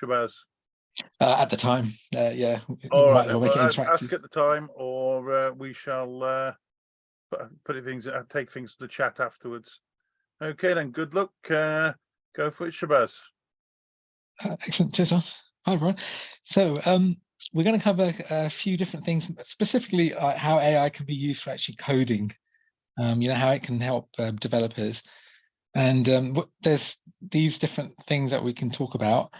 Shabazz? At the time, yeah. All Might right, as well then. make it Well, interactive. ask at the time, or we shall take things to the chat afterwards. Okay, then. Good luck. Go for it, Shabazz. Excellent. Cheers, John. Hi, everyone. So we're going to cover a few different things, specifically how AI can be used for actually coding. How it can help developers. And there's these different things that we can talk about.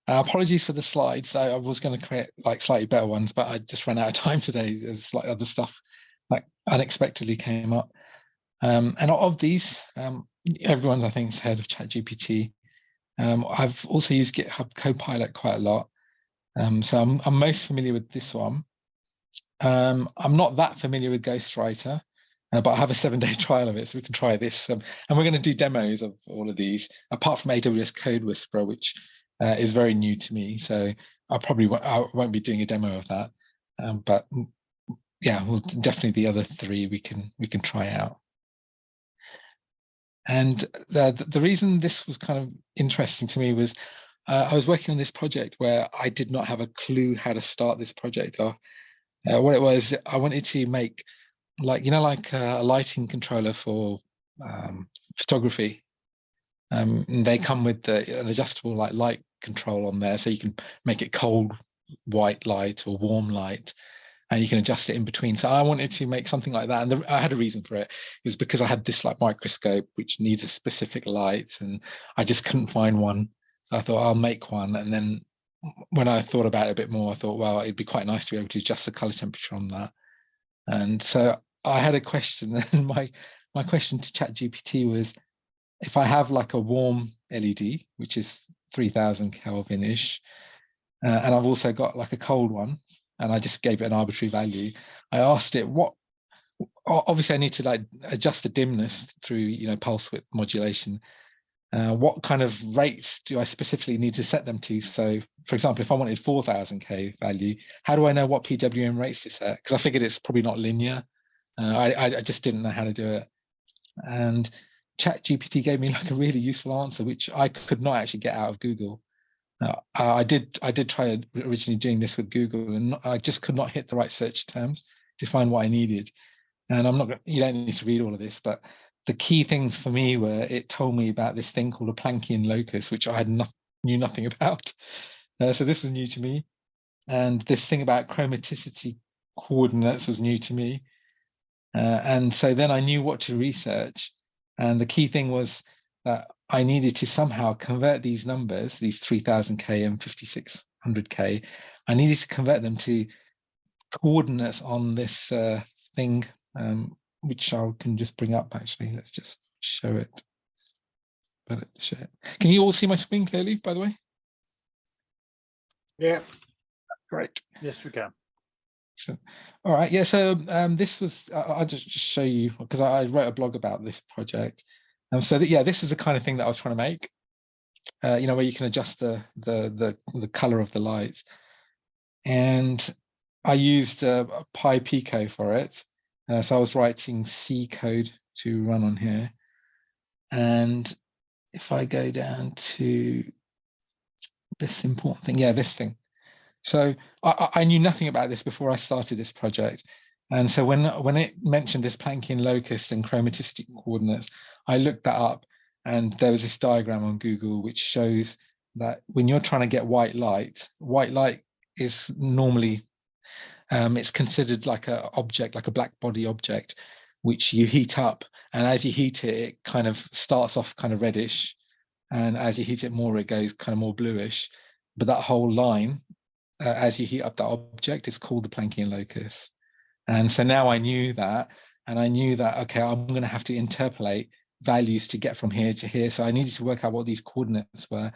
Apologies for the slides. I was going to create like slightly better ones, but I just ran out of time today. There's like other stuff like unexpectedly came up. And of these, everyone I think has heard of Chat GPT. I've also used GitHub CodePilot quite a lot. So I'm most familiar with this one. I'm not that familiar with Ghostwriter, but I have a 7-day trial of it, so we can try this. And we're going to do demos of all of these, apart from AWS Code Whisperer, which is very new to me. So I won't be doing a demo of that. But yeah, well, definitely the other three we can try out. And the reason this was kind of interesting to me was I was working on this project where I did not have a clue how to start this project off. What it was, I wanted to make like a lighting controller for photography. And they come with an adjustable light control on there, so you can make it cold white light or warm light, and you can adjust it in between. So I wanted to make something like that, and I had a reason for it. It was because I had this like microscope which needs a specific light, and I just couldn't find one. So I thought I'll make one, and then when I thought about it a bit more, I thought, well, it'd be quite nice to be able to adjust the color temperature on that. And so I had a question, and my question to ChatGPT was, if I have like a warm LED, which is 3000 Kelvin-ish, and I've also got like a cold one, and I just gave it an arbitrary value. I asked it obviously I need to like adjust the dimness through pulse width modulation. What kind of rates do I specifically need to set them to? So for example, if I wanted 4000 K value, how do I know what PWM rates to set? Because I figured it's probably not linear. I just didn't know how to do it. And ChatGPT gave me like a really useful answer, which I could not actually get out of Google. I did try originally doing this with Google, and I just could not hit the right search terms to find what I needed. And you don't need to read all of this, but the key things for me were, it told me about this thing called a Planckian locus, which I knew nothing about. So this was new to me. And this thing about chromaticity coordinates was new to me. And so then I knew what to research. And the key thing was that I needed to somehow convert these numbers, these 3000K and 5600K, I needed to convert them to coordinates on this thing, which I can just bring up actually. Let's just show it. Can you all see my screen clearly, by the way? Yeah. Great. Yes, we can. So, all right. Yeah. So this was, I'll just show you, because I wrote a blog about this project. So yeah, this is the kind of thing that I was trying to make. Where you can adjust the color of the light. And I used PyPico for it. So I was writing C code to run on here. And if I go down to this important thing, yeah, this thing. So I knew nothing about this before I started this project. And so when it mentioned this Planckian locus and chromaticity coordinates, I looked that up, and there was this diagram on Google which shows that when you're trying to get white light is normally, it's considered like a object, like a black body object, which you heat up. And as you heat it, it kind of starts off kind of reddish. And as you heat it more, it goes kind of more bluish. But that whole line, as you heat up that object, is called the Planckian locus. And so now I knew that, and I knew that, okay, I'm going to have to interpolate values to get from here to here. So I needed to work out what these coordinates were,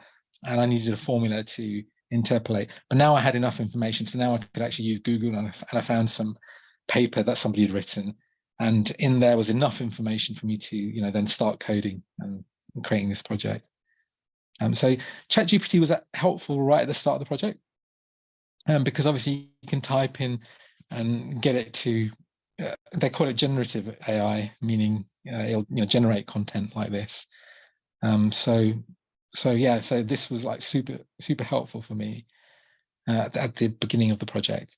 and I needed a formula to interpolate. But now I had enough information, so now I could actually use Google, and I found some paper that somebody had written, and in there was enough information for me to, then start coding and creating this project. So ChatGPT was helpful right at the start of the project. Because obviously you can type in and get it to, they call it generative AI, meaning it'll generate content like this. So so yeah, so this was like super helpful for me at the beginning of the project.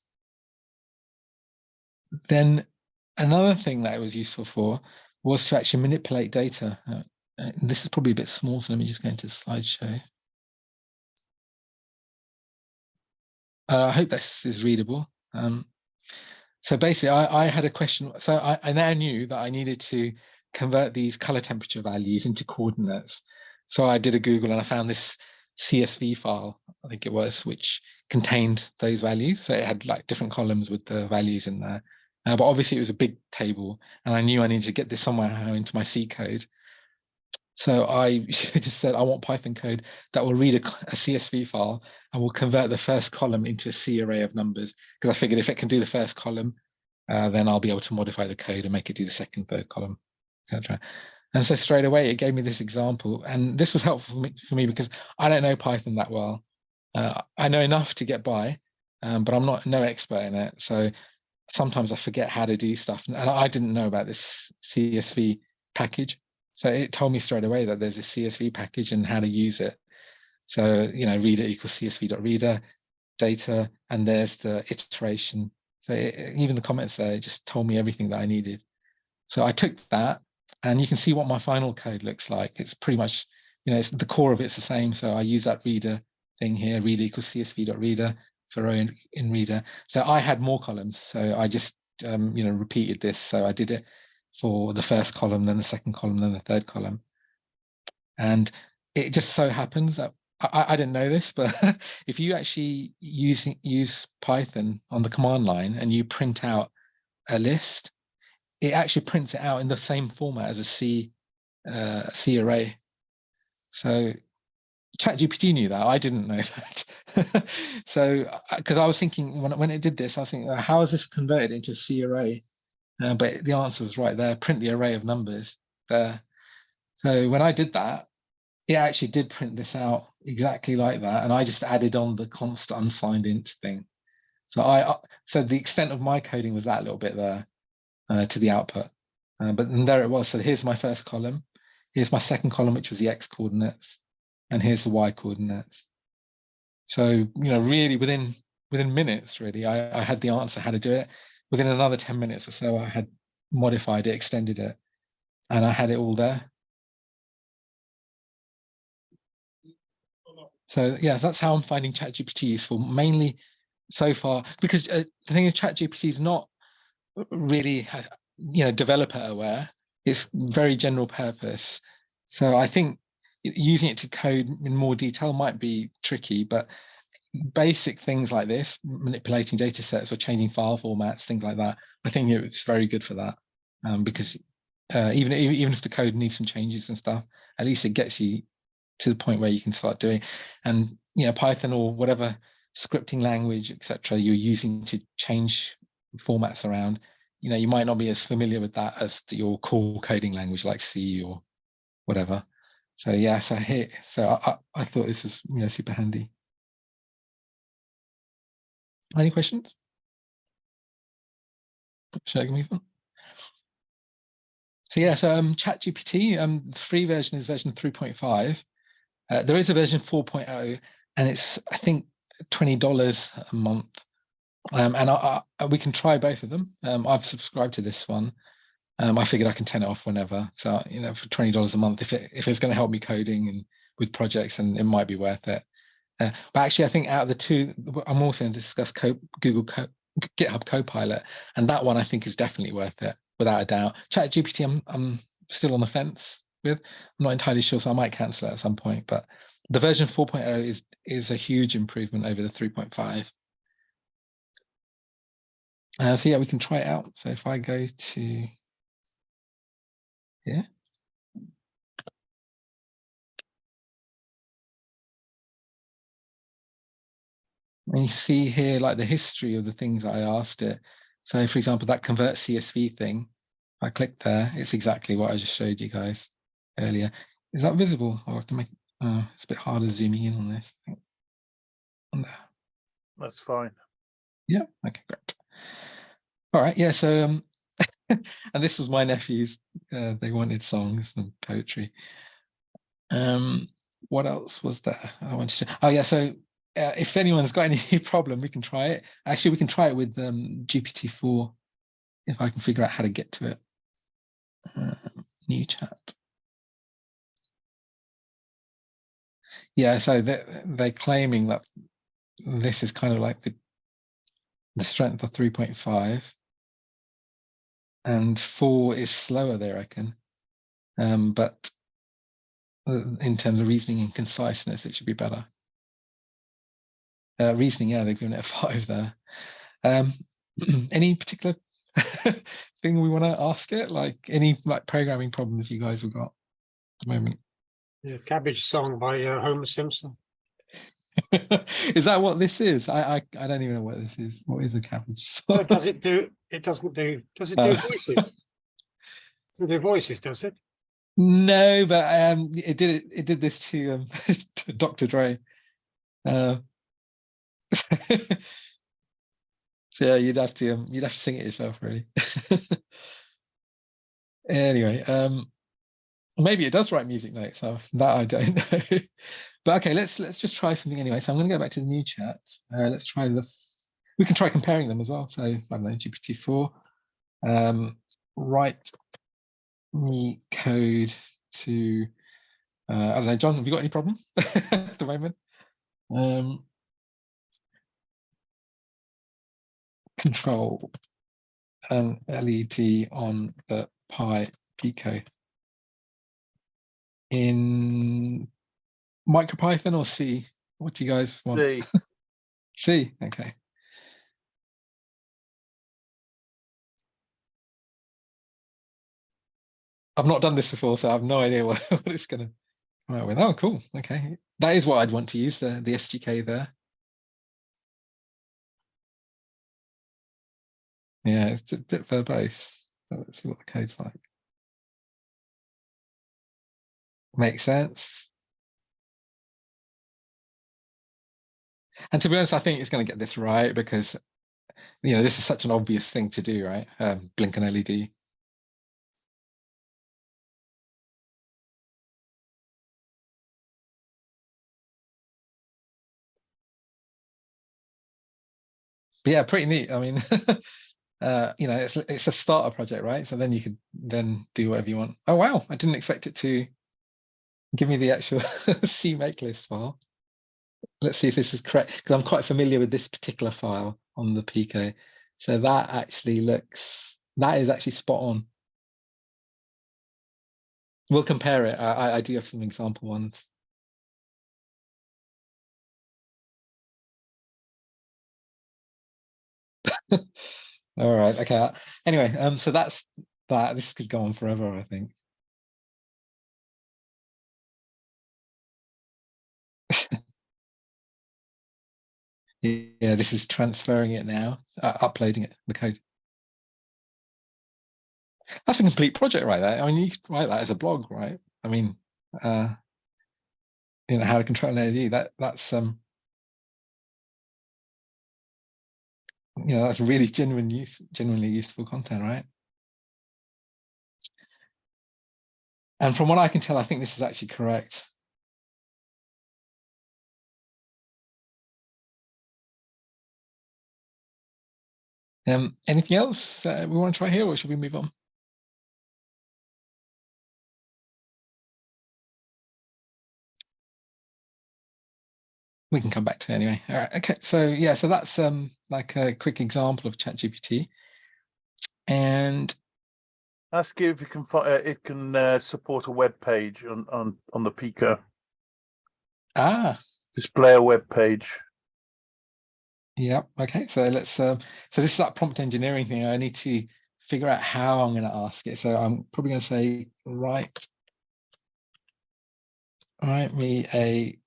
Then another thing that it was useful for was to actually manipulate data. This is probably a bit small, so let me just go into slideshow. I hope this is readable. So basically, I had a question. So I now knew that I needed to convert these color temperature values into coordinates. So I did a Google and I found this CSV file, I think it was, which contained those values. So it had like different columns with the values in there. But obviously it was a big table, and I knew I needed to get this somehow into my C code. So I just said, I want Python code that will read a CSV file and will convert the first column into a C array of numbers. Because I figured if it can do the first column, then I'll be able to modify the code and make it do the second, third column, etc. And so straight away, it gave me this example. And this was helpful for me because I don't know Python that well. I know enough to get by, but I'm no expert in it. So sometimes I forget how to do stuff. And I didn't know about this CSV package. So it told me straight away that there's a CSV package and how to use it. So, reader equals CSV.reader, data, and there's the iteration. So even the comments there, it just told me everything that I needed. So I took that, and you can see what my final code looks like. It's pretty much, it's the core of it's the same. So I use that reader thing here, reader equals CSV.reader for row in reader. So I had more columns. So I just, repeated this. So I did it for the first column, then the second column, then the third column. And it just so happens that I didn't know this, but if you actually use Python on the command line and you print out a list, it actually prints it out in the same format as a C array. So ChatGPT knew that. I didn't know that. So because I was thinking when it did this, I was thinking, how is this converted into a C array? But the answer was right there. Print the array of numbers there. So when I did that, it actually did print this out exactly like that, and I just added on the const unsigned int thing. So so the extent of my coding was that little bit there to the output. But then there it was. So here's my first column. Here's my second column, which was the x coordinates, and here's the y coordinates. So really within minutes, really, I had the answer how to do it. Within another 10 minutes or so, I had modified it, extended it, and I had it all there. So yeah, that's how I'm finding ChatGPT useful, mainly so far, because the thing is, ChatGPT is not really, developer aware. It's very general purpose. So I think using it to code in more detail might be tricky, but basic things like this, manipulating data sets or changing file formats, things like that, I think it's very good for that. Because even if the code needs some changes and stuff, at least it gets you to the point where you can start doing. And Python or whatever scripting language, etc., you're using to change formats around, you might not be as familiar with that as your core coding language like C or whatever. So yeah, so I thought this was super handy. Any questions? Should I move on? So yeah, so ChatGPT, the free version is version 3.5. There is a version 4.0, and it's, I think, $20 a month. And we can try both of them. I've subscribed to this one. I figured I can turn it off whenever. So for $20 a month, if it's going to help me coding and with projects, and it might be worth it. But actually, I think out of the two, I'm also going to discuss GitHub CodePilot, and that one I think is definitely worth it without a doubt. ChatGPT, I'm still on the fence with. I'm not entirely sure, so I might cancel it at some point. But the version 4.0 is a huge improvement over the 3.5. So yeah, we can try it out. So if I go to here. And you see here like the history of the things I asked it. So for example, that convert CSV thing, I click there, it's exactly what I just showed you guys earlier. Is that visible? Or can make it's a bit harder zooming in on this. On there. That's fine. Yeah, okay, great. All right, yeah, so and this was my nephews. They wanted songs and poetry. what else was there I wanted to? Oh yeah, so if anyone's got any problem, we can try it. Actually, we can try it with GPT-4 if I can figure out how to get to it. New chat. Yeah, so they're claiming that this is kind of like the strength of 3.5, and 4 is slower, they reckon. But in terms of reasoning and conciseness, it should be better. Reasoning, yeah, they've given it a 5 there. Any particular thing we want to ask it? Like any like programming problems you guys have got at the moment? Yeah, Cabbage Song by Homer Simpson. Is that what this is? I don't even know what this is. What is a cabbage Oh, song? does it do? It doesn't do. Does it do voices? Doesn't do voices, does it? No, but it did this to to Dr. Dre. So yeah, you'd have to sing it yourself, really. Anyway, maybe it does write music notes. So that I don't know. But okay, let's just try something anyway. So I'm going to go back to the new chat. Let's try we can try comparing them as well. So I don't know, GPT-4. Write me code to I don't know, John, have you got any problem at the moment? Control an LED on the Pi Pico in MicroPython or C? What do you guys want? C. C, okay. I've not done this before, so I have no idea what it's going to come out with. Oh, cool. Okay. That is what I'd want to use, the SDK there. Yeah, it's a bit verbose. So let's see what the code's like. Makes sense. And to be honest, I think it's going to get this right because, this is such an obvious thing to do, right? Blink an LED. But yeah, pretty neat. I mean, it's a starter project, right? So then you could then do whatever you want. Oh wow, I didn't expect it to give me the actual C make list file. Let's see if this is correct, because I'm quite familiar with this particular file on the Pico. So that is actually spot on. We'll compare it. I do have some example ones. All right, okay. Anyway, so that's that. This could go on forever, I think. Yeah, this is transferring it now, uploading it, the code. That's a complete project right there. I mean, you could write that as a blog, right? I mean, how to control an LED. That's that's really genuinely useful content, right? And from what I can tell, I think this is actually correct. Anything else we want to try here, or should we move on? We can come back to it anyway. All right. Okay. So yeah. So that's like a quick example of ChatGPT, and Ask you if you can it can support a web page on the Pico. Display a web page. Yeah. Okay. So let's. So this is that prompt engineering thing. I need to figure out how I'm going to ask it. So I'm probably going to say write me a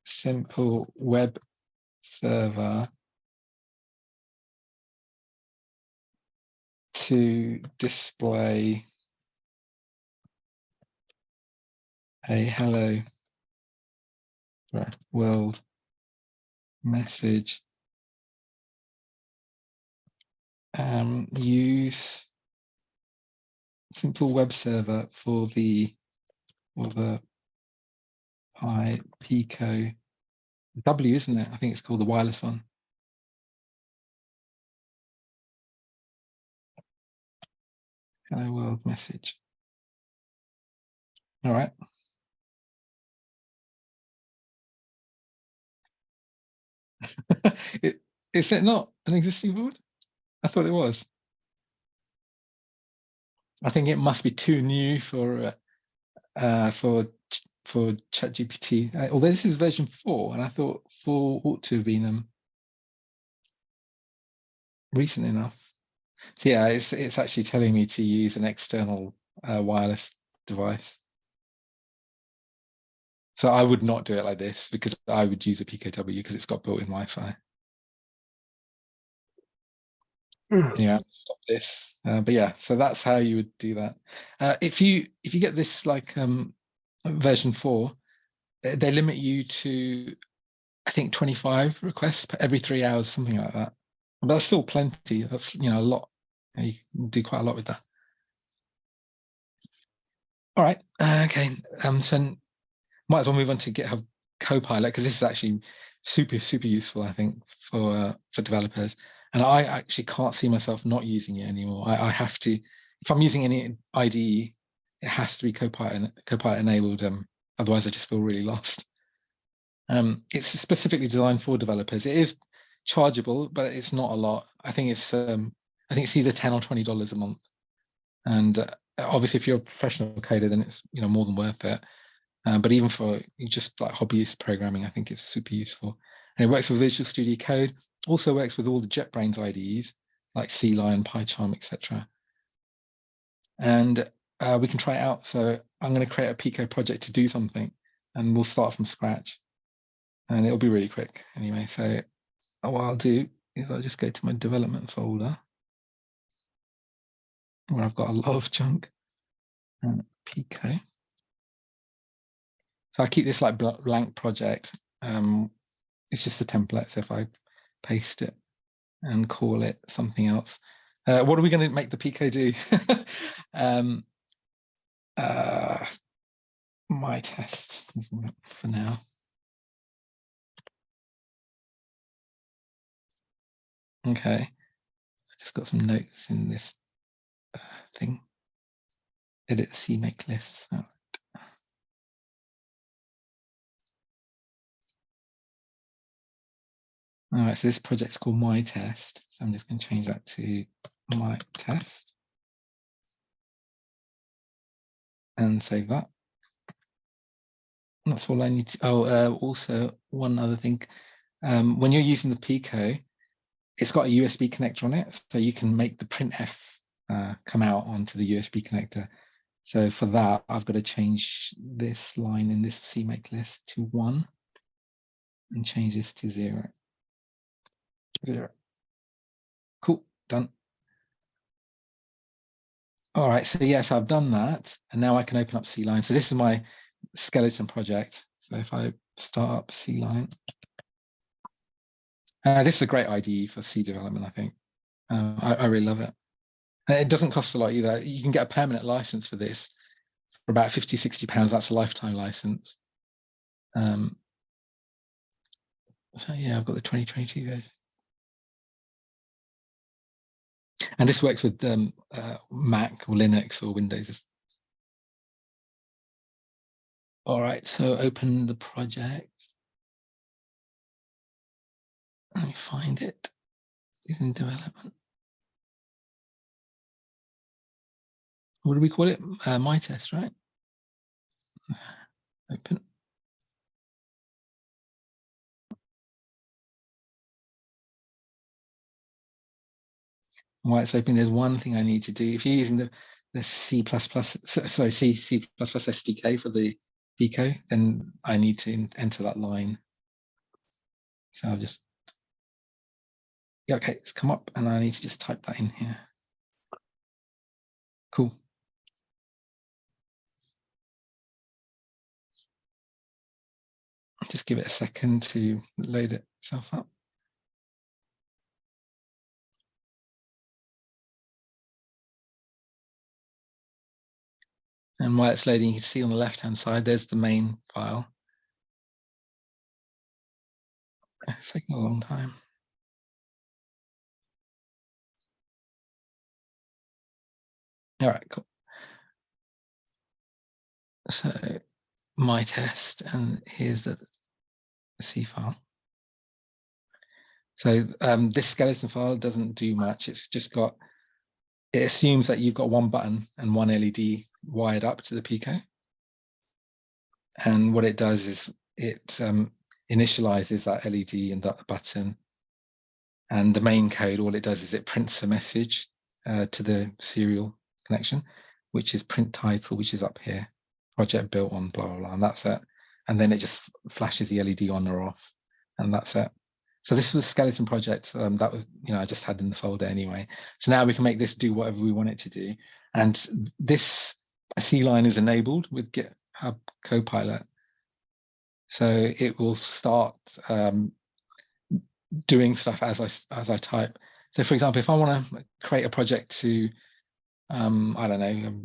simple web server to display a hello world message. Use simple web server for the Pi Pico W, isn't it? I think it's called the wireless one. Hello world message. All right. Is it not an existing board? I thought it was. I think it must be too new for Chat GPT. Although this is version 4, and I thought 4 ought to have been recent enough. So yeah, it's actually telling me to use an external wireless device. So I would not do it like this, because I would use a Pico W because it's got built-in Wi-Fi. Anyway, stop this. But yeah, so that's how you would do that. If you get this like version 4, they limit you to, I think, 25 requests every 3 hours, something like that. But that's still plenty. That's, a lot. You can do quite a lot with that. All right. Okay. So might as well move on to GitHub Copilot, because this is actually super useful, I think, for developers. And I actually can't see myself not using it anymore. I have to, if I'm using any IDE, it has to be Copilot enabled. Otherwise, I just feel really lost. It's specifically designed for developers. It is chargeable, but it's not a lot. I think it's either $10 or $20 a month. And obviously, if you're a professional coder, then it's more than worth it. But even for just like hobbyist programming, I think it's super useful. And it works with Visual Studio Code. Also works with all the JetBrains IDEs like CLion, PyCharm, etc. And we can try it out. So I'm going to create a Pico project to do something, and we'll start from scratch. And it'll be really quick anyway. So what I'll do is I'll just go to my development folder where I've got a lot of junk. Pico. So I keep this like blank project. It's just a template. So if I paste it and call it something else, what are we going to make the Pico do? My test for now. Okay, I just got some notes in this thing. Edit CMake list. Oh. All right, so this project's called My Test. So I'm just going to change that to My Test and save that. That's all I need to. Also one other thing. When you're using the Pico, it's got a USB connector on it, so you can make the printf come out onto the USB connector. So for that, I've got to change this line in this CMake list to 1 and change this to 0. 0. Cool, done. All right, so yes, I've done that, and now I can open up CLion. So this is my skeleton project. So if I start up CLion, this is a great IDE for C development, I think. I really love it. It doesn't cost a lot either. You can get a permanent license for this for about 50, 60 pounds. That's a lifetime license. So yeah, I've got the 2022 version. And this works with Mac or Linux or Windows. All right, so open the project. Let me find it. It's in development. What do we call it? My test, right? Open. While it's open, there's one thing I need to do. If you're using the C++, sorry, C++ SDK for the Pico, then I need to enter that line. So I'll just, yeah, okay, it's come up, and I need to just type that in here. Cool. Just give it a second to load itself up. And while it's loading, you can see on the left-hand side, there's the main file. It's taking a long time. All right, cool. So my test, and here's the C file. So this skeleton file doesn't do much. It's just got, it assumes that you've got one button and one LED wired up to the Pico. And what it does is it initializes that LED and that button. And the main code, all it does is it prints a message to the serial connection, which is print title, which is up here, project built on blah, blah, blah, and that's it. And then it just flashes the LED on or off, and that's it. So this was a skeleton project that was, I just had in the folder anyway. So now we can make this do whatever we want it to do. And this C line is enabled with GitHub CodePilot. So it will start doing stuff as I type. So for example, if I want to create a project to, I don't know,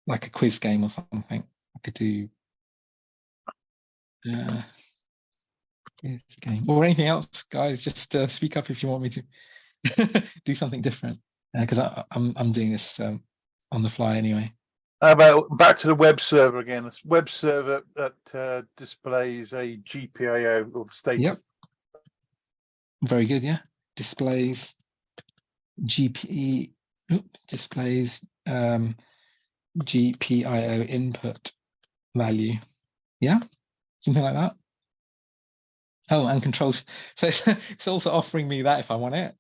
like a quiz game or something, I could do quiz game or anything else, guys. Just speak up if you want me to do something different, because I'm doing this on the fly anyway. How about back to the web server again? This web server that displays a GPIO or the status. Yep. Very good, yeah. Displays displays GPIO input value. Yeah, something like that. Oh, and controls. So it's also offering me that if I want it.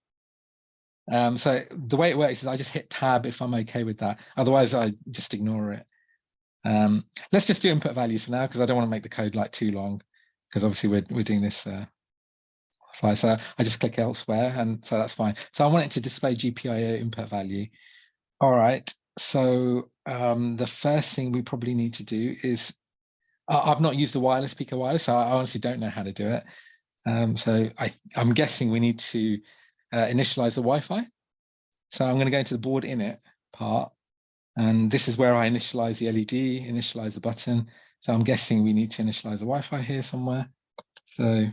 So the way it works is I just hit tab if I'm okay with that. Otherwise, I just ignore it. Let's just do input values for now, because I don't want to make the code like too long, because obviously we're doing this fly. So I just click elsewhere, and so that's fine. So I want it to display GPIO input value. All right. So the first thing we probably need to do is, I've not used the wireless Pico wireless, so I honestly don't know how to do it. So I'm guessing we need to initialize the Wi-Fi. So I'm going to go into the board init part, and this is where I initialize the LED, initialize the button. So I'm guessing we need to initialize the Wi-Fi here somewhere. So,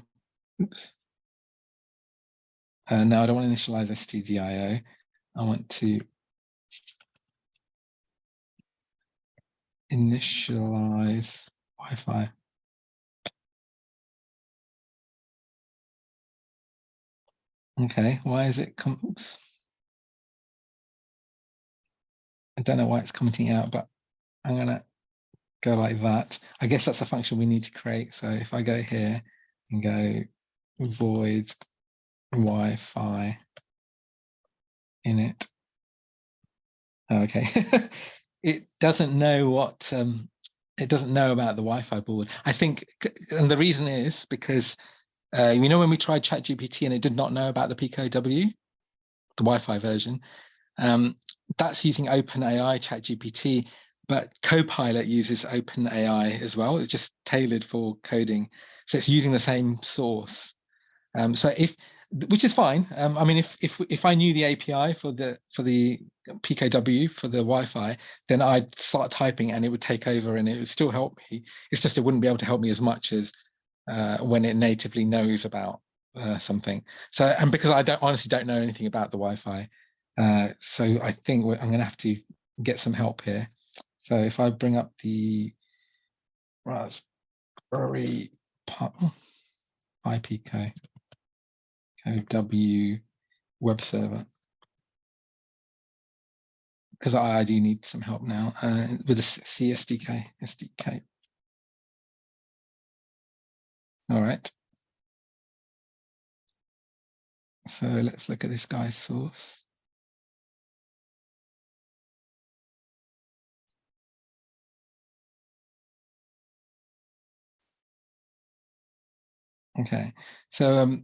oops. No, I don't want to initialize STDIO. I want to initialize Wi-Fi. Okay, why is it oops. I don't know why it's commenting out, but I'm gonna go like that. I guess that's a function we need to create. So if I go here and go void Wi-Fi init. Okay, it doesn't know what it doesn't know about the Wi-Fi board. I think, and the reason is because when we tried Chat GPT and it did not know about the PicoW, the Wi-Fi version, that's using OpenAI Chat GPT, but CodePilot uses OpenAI as well. It's just tailored for coding, so it's using the same source. So which is fine. I mean, if I knew the API for the PicoW for the Wi-Fi, then I'd start typing and it would take over and it would still help me. It's just it wouldn't be able to help me as much as when it natively knows about something. So, and because I honestly don't know anything about the Wi-Fi, so I think I'm going to have to get some help here. So if I bring up the Raspberry Pi Pico CodeW web server, because I do need some help now with the SDK. All right. So let's look at this guy's source. Okay, so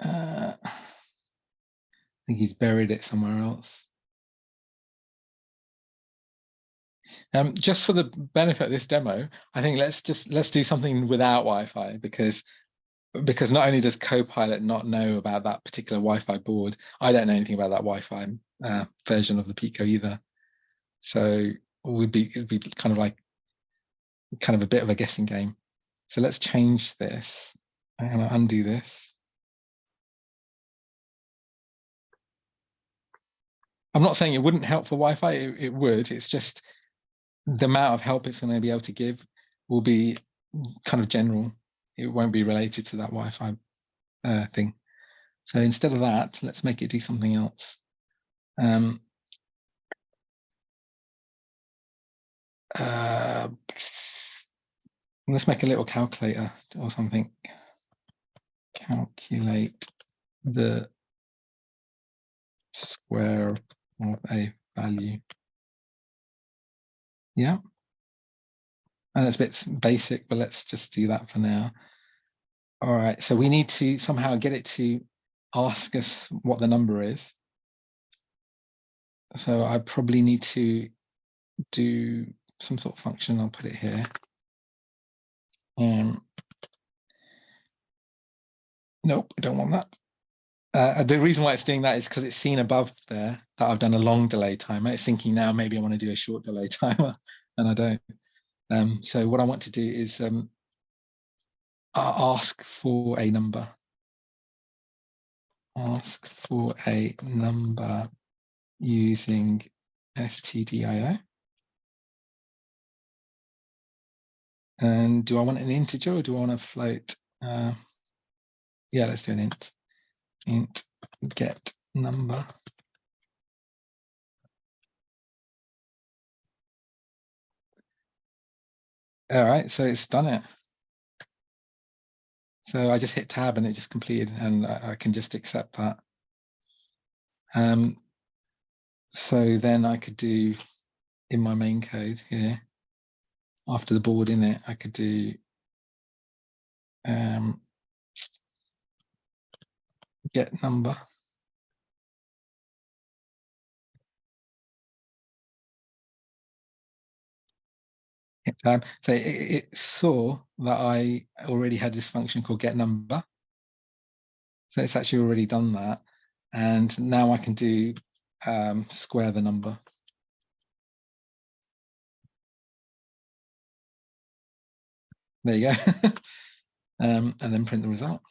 I think he's buried it somewhere else. Just for the benefit of this demo, I think let's do something without Wi-Fi, because not only does CodePilot not know about that particular Wi-Fi board, I don't know anything about that Wi-Fi version of the Pico either. So it'd be kind of a bit of a guessing game. So let's change this. I'm going to undo this. I'm not saying it wouldn't help for Wi-Fi. It would. It's just the amount of help it's going to be able to give will be kind of general. It won't be related to that Wi-Fi thing. So instead of that, let's make it do something else. Let's make a little calculator or something. Calculate the square of a value. Yeah. And it's a bit basic, but let's just do that for now. All right, so we need to somehow get it to ask us what the number is. So I probably need to do some sort of function. I'll put it here. Nope, I don't want that. The reason why it's doing that is because it's seen above there that I've done a long delay timer. It's thinking now maybe I want to do a short delay timer, and I don't. So what I want to do is ask for a number. Ask for a number using stdio. And do I want an integer or do I want a float? Yeah, let's do an int. Int get number. All right, so it's done it. So I just hit tab and it just completed, and I can just accept that. So then I could do in my main code here, after the board in it, I could do get number. Hit tab. So it saw that I already had this function called get number. So it's actually already done that. And now I can do square the number. There you go. And then print the result.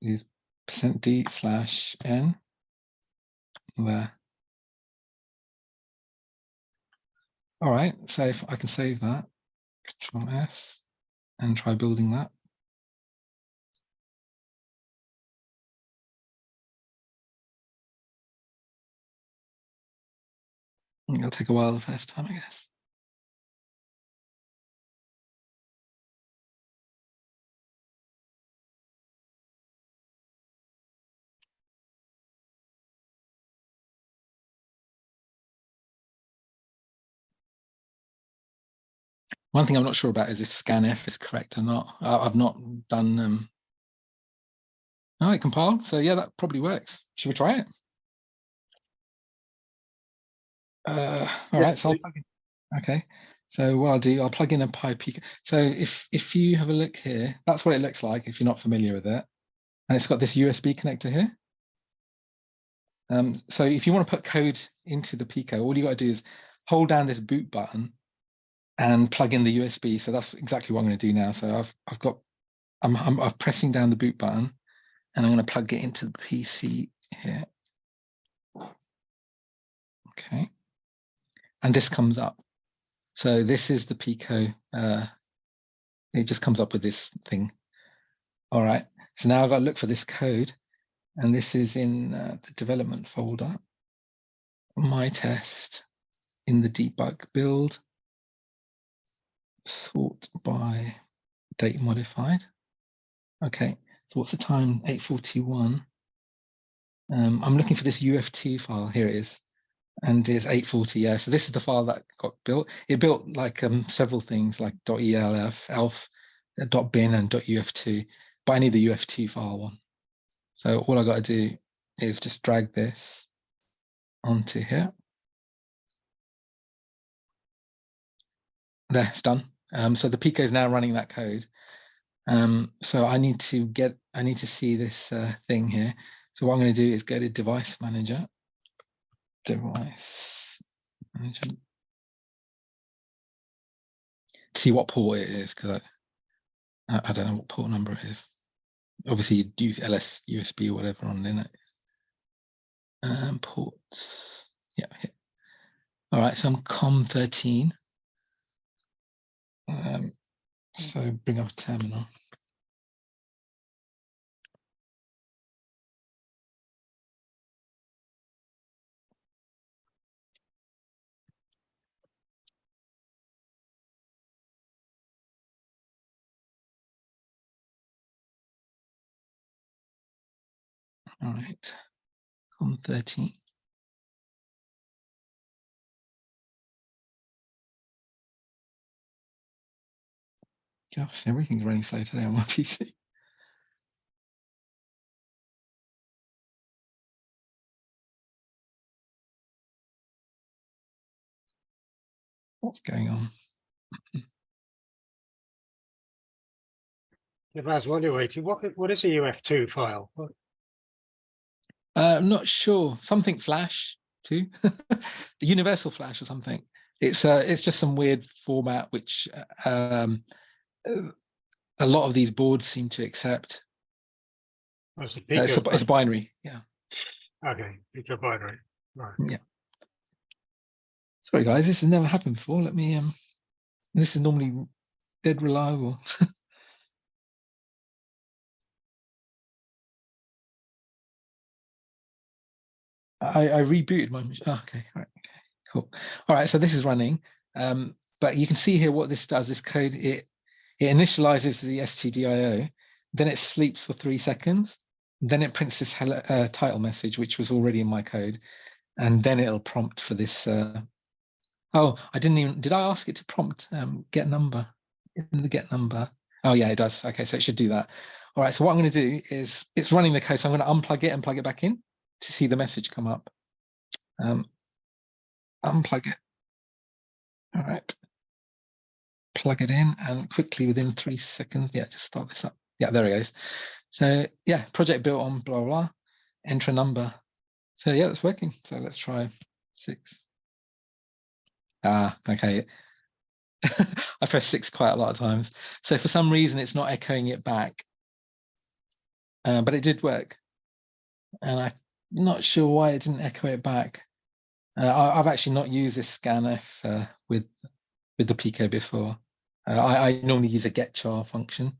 Use %d/n there. All right, so if I can save that, Control S, and try building that. It'll take a while the first time, I guess. One thing I'm not sure about is if scanf is correct or not. I've not done. Oh, it compiled. So yeah, that probably works. Should we try it? All right. So I'll plug in. Okay. So what I'll do, I'll plug in a PyPico. So if you have a look here, that's what it looks like if you're not familiar with it. And it's got this USB connector here. So if you want to put code into the Pico, all you got to do is hold down this boot button and plug in the USB. So that's exactly what I'm going to do now. So I'm pressing down the boot button, and I'm going to plug it into the PC here. Okay, and this comes up. So this is the Pico. It just comes up with this thing. All right. So now I've got to look for this code, and this is in the development folder. My test in the debug build. Sort by date modified. Okay, so what's the time? 8:41. I'm looking for this UF2 file. Here it is, and it's 8:40. Yeah, so this is the file that got built. It built like several things like .elf, elf, .bin, and .uf2. But I need the UF2 file one. So all I got to do is just drag this onto here. There, it's done. So the Pico is now running that code. So I need to see this thing here. So what I'm going to do is go to device manager, to see what port it is, because I don't know what port number it is. Obviously, you'd use LS USB or whatever on Linux. Ports, yeah. All right, so I'm COM13. So bring up a terminal. All right, COM13. Gosh, everything's running slow today on my PC. What's going on? While you're waiting, what is a UF2 file? I'm not sure. Something Flash too, the Universal Flash or something. It's just some weird format which a lot of these boards seem to accept. It's a It's a binary, yeah. Okay, pico binary. Right. Yeah. Sorry guys, this has never happened before. Let me this is normally dead reliable. I rebooted my machine. Oh, okay, all right, okay, cool. All right, so this is running. But you can see here what this does, this code, it initializes the stdio, then it sleeps for 3 seconds, then it prints this hello, title message, which was already in my code, and then it'll prompt for this. Oh, did I ask it to prompt get number in the get number? Oh yeah, it does. Okay, so it should do that. All right, so what I'm going to do is it's running the code, so I'm going to unplug it and plug it back in to see the message come up. Unplug it. All right. Plug it in and quickly within 3 seconds, yeah, just start this up. Yeah, there it goes. So yeah, project built on blah, blah, blah, enter a number. So yeah, it's working. So let's try 6. Okay. I pressed 6 quite a lot of times. So for some reason, it's not echoing it back. But it did work. And I'm not sure why it didn't echo it back. I've actually not used this scanf with the Pico before. I normally use a getchar function.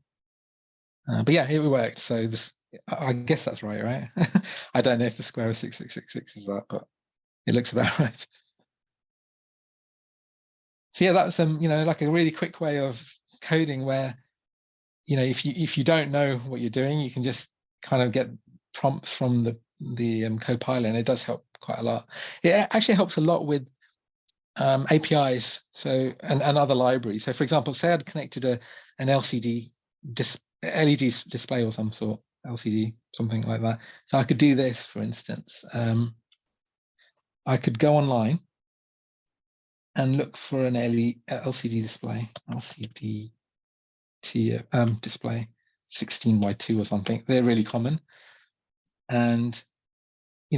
But yeah, it worked. So this, I guess that's right? I don't know if the square of 6666 is that, but it looks about right. So yeah, that's like a really quick way of coding where, if you don't know what you're doing, you can just kind of get prompts from the CodePilot, and it does help quite a lot. It actually helps a lot with APIs, so and other libraries. So for example, say I'd connected an LCD LED display or some sort, LCD, something like that. So I could do this, for instance. I could go online and look for an LCD display, LCD display, 16x2 or something. They're really common. And,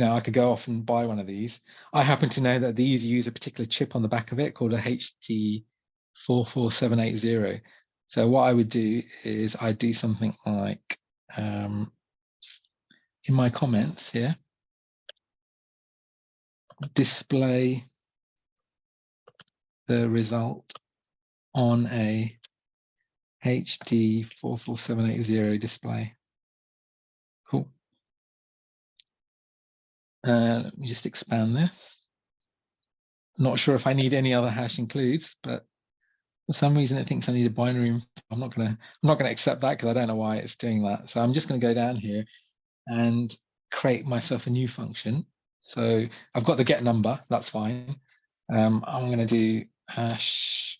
I could go off and buy one of these. I happen to know that these use a particular chip on the back of it called a HT44780. So what I would do is I'd do something like, in my comments here, display the result on a HD44780 display. Cool. Let me just expand this. Not sure if I need any other hash includes, but for some reason it thinks I need a binary. I'm not gonna accept that because I don't know why it's doing that. So I'm just gonna go down here and create myself a new function. So I've got the get number, that's fine. I'm gonna do hash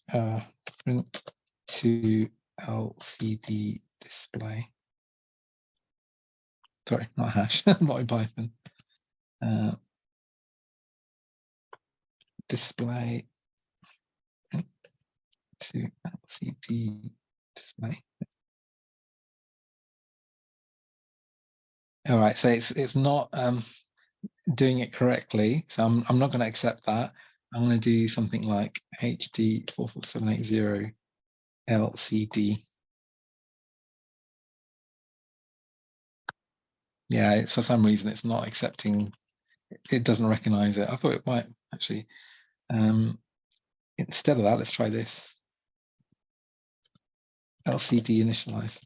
print to LCD display. Sorry, not hash, not in Python. Display to LCD display. All right, so it's not doing it correctly, so I'm not going to accept that. I'm going to do something like HD44780 LCD. Yeah, for some reason it's not accepting. It doesn't recognize it. I thought it might actually. Instead of that, let's try this. LCD initialize.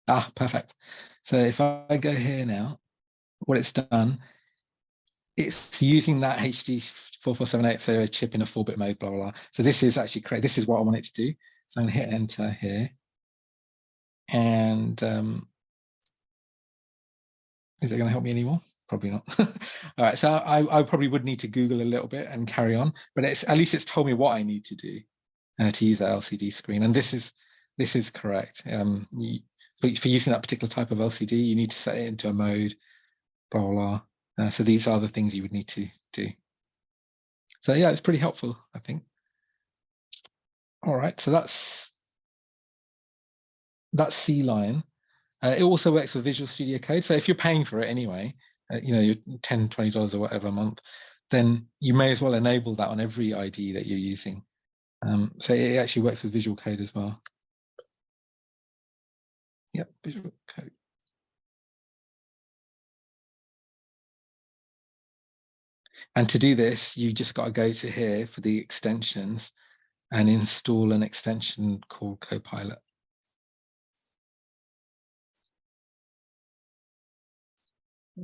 Ah, perfect. So if I go here now, what it's done, it's using that HD 4478 serial chip in a 4-bit mode, blah, blah, blah. So this is actually correct. This is what I want it to do. So I'm going to hit enter here. And is it going to help me anymore? Probably not. All right, so I probably would need to Google a little bit and carry on, but at least it's told me what I need to do to use that LCD screen. And this is correct. For using that particular type of LCD, you need to set it into a mode, blah, blah, blah. So these are the things you would need to do. So yeah, it's pretty helpful, I think. All right, so that's Sea Lion. It also works with Visual Studio Code. So if you're paying for it anyway, you're $10, $20 or whatever a month, then you may as well enable that on every IDE that you're using. So it actually works with Visual Code as well. Yep, Visual Code. And to do this, you just got to go to here for the extensions and install an extension called CodePilot.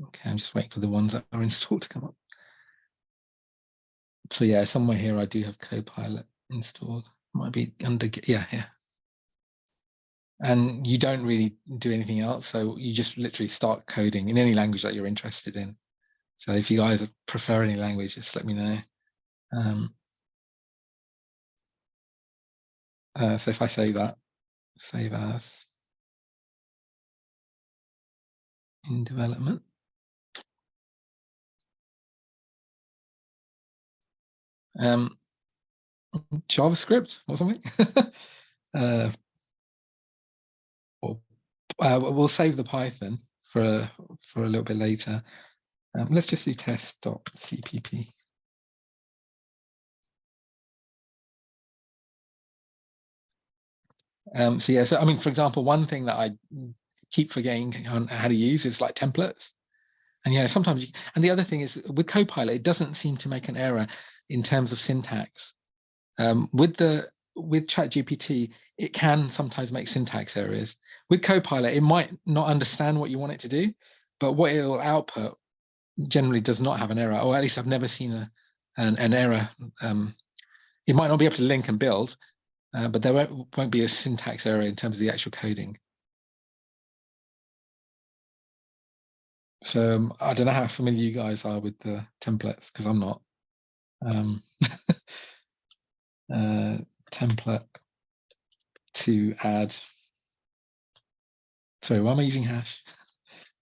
Okay, I'm just waiting for the ones that are installed to come up. So yeah, somewhere here I do have CodePilot installed. Might be under, yeah. And you don't really do anything else. So you just literally start coding in any language that you're interested in. So if you guys prefer any language, just let me know. So if I say that, save as in development. JavaScript or something. We'll save the Python for a little bit later. Let's just do test.cpp. So yeah, so I mean, for example, one thing that I keep forgetting on how to use is like templates. And sometimes and the other thing is with CodePilot, it doesn't seem to make an error in terms of syntax. With Chat GPT, it can sometimes make syntax errors. With CodePilot, it might not understand what you want it to do, but what it will output generally does not have an error, or at least I've never seen an error. It might not be able to link and build, but there won't be a syntax error in terms of the actual coding. So I don't know how familiar you guys are with the templates, because I'm not. Template to add. Sorry, why am I using hash?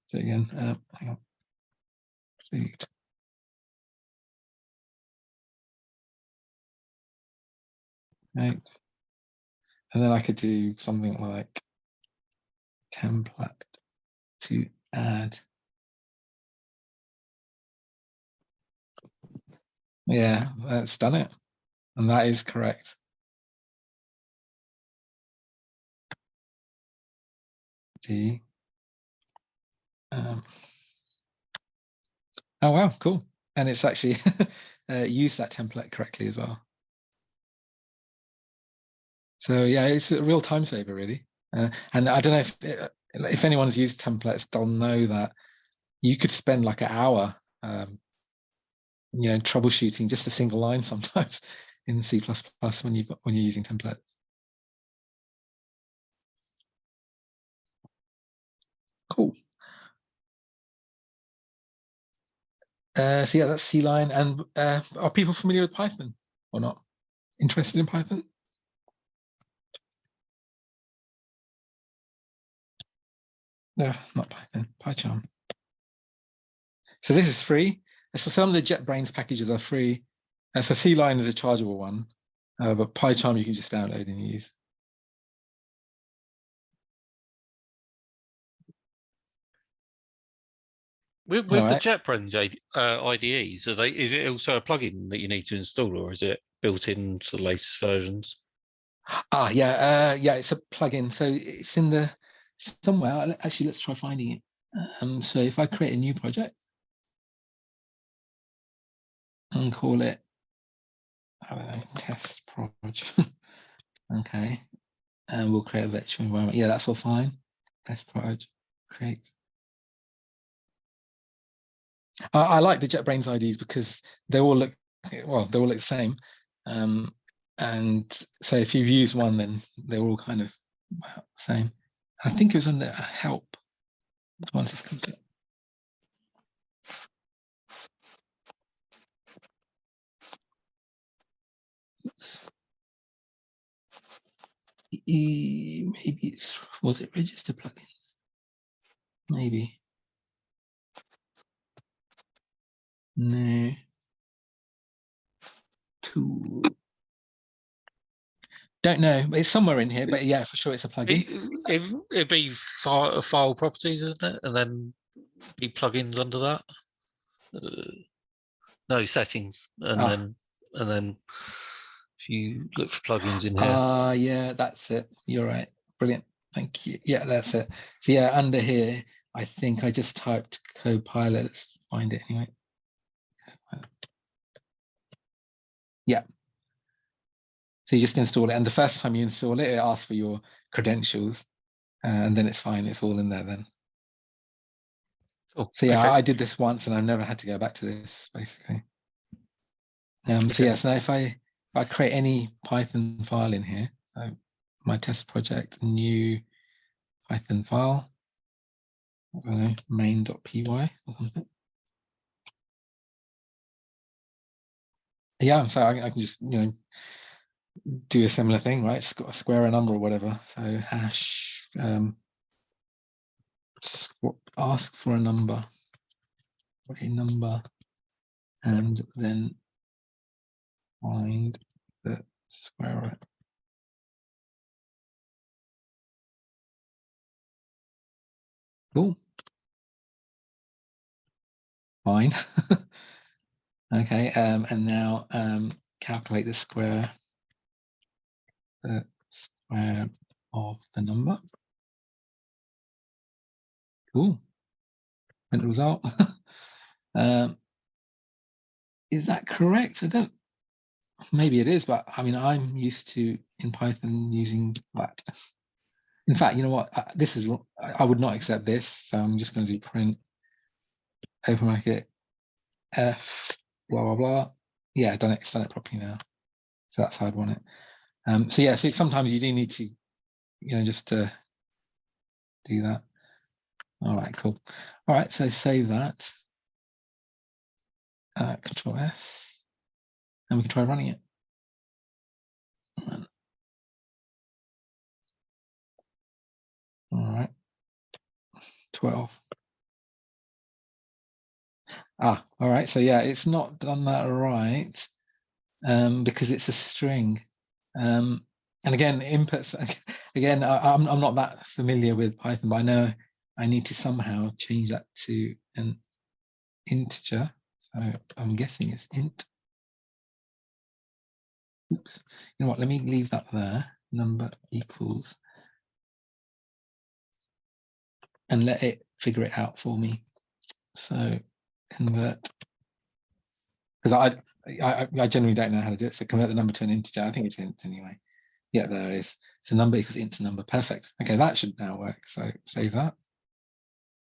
So again, hang on. Right. And then I could do something like template to add. Yeah, that's done it. And that is correct. Oh, wow, cool. And it's actually used that template correctly as well. So yeah, it's a real time saver, really. And I don't know if anyone's used templates, they'll know that you could spend like an hour, troubleshooting just a single line sometimes in C++ when you're using templates. Cool. So yeah, that's C-line. And are people familiar with Python or not? Interested in Python? No, not Python, PyCharm. So this is free. So some of the JetBrains packages are free. So C-line is a chargeable one, but PyCharm you can just download and use. With the JetBrains IDEs, is it also a plugin that you need to install, or is it built into the latest versions? Yeah, it's a plugin. So it's in the somewhere. Actually, let's try finding it. So if I create a new project and call it, I don't know, test project. Okay, and we'll create a virtual environment. Yeah, that's all fine. Test project, create. I like the JetBrains IDs because they all look, well, they all look the same. And so if you've used one, then they're all kind of the same. I think it was under help. Once it's complete. Oops. Maybe it's, was it register plugins? Maybe. No. Tool. Don't know. It's somewhere in here, but yeah, for sure it's a plugin. It'd be file properties, isn't it? And then be plugins under that. No, settings, and then if you look for plugins in here. Yeah, that's it. You're right. Brilliant. Thank you. Yeah, that's it. So yeah, under here, I think I just typed CodePilot. Let's find it anyway. Yeah. So you just install it, and the first time you install it, it asks for your credentials, and then it's fine. It's all in there then. Cool. So yeah, Okay. I did this once, and I've never had to go back to this basically. So yeah, so now if I create any Python file in here, so my test project, new Python file, I don't know, main.py or something. Yeah, so I can just, do a similar thing, right? Square a number or whatever. So hash, ask for a number, and then find the square root. Cool. Fine. Okay, and now calculate the square of the number. Cool. And the result. Is that correct? I don't. Maybe it is, but I mean, I'm used to in Python using that. In fact, you know what? This is, I would not accept this, so I'm just going to do print open bracket f blah blah blah. Yeah, done it properly now. So that's how I'd want it. So yeah, so sometimes you do need to, just to do that. All right, cool. All right, so save that. Control S, and we can try running it. All right, 12. All right, so yeah, it's not done that right because it's a string. And again, inputs, again, I'm not that familiar with Python, but I know I need to somehow change that to an integer. So I'm guessing it's int. Oops, you know what, let me leave that there, number equals, and let it figure it out for me. So convert, because I generally don't know how to do it. So convert the number to an integer. I think it's int anyway. Yeah, there it is. So number equals int to number. Perfect. Okay, that should now work. So save that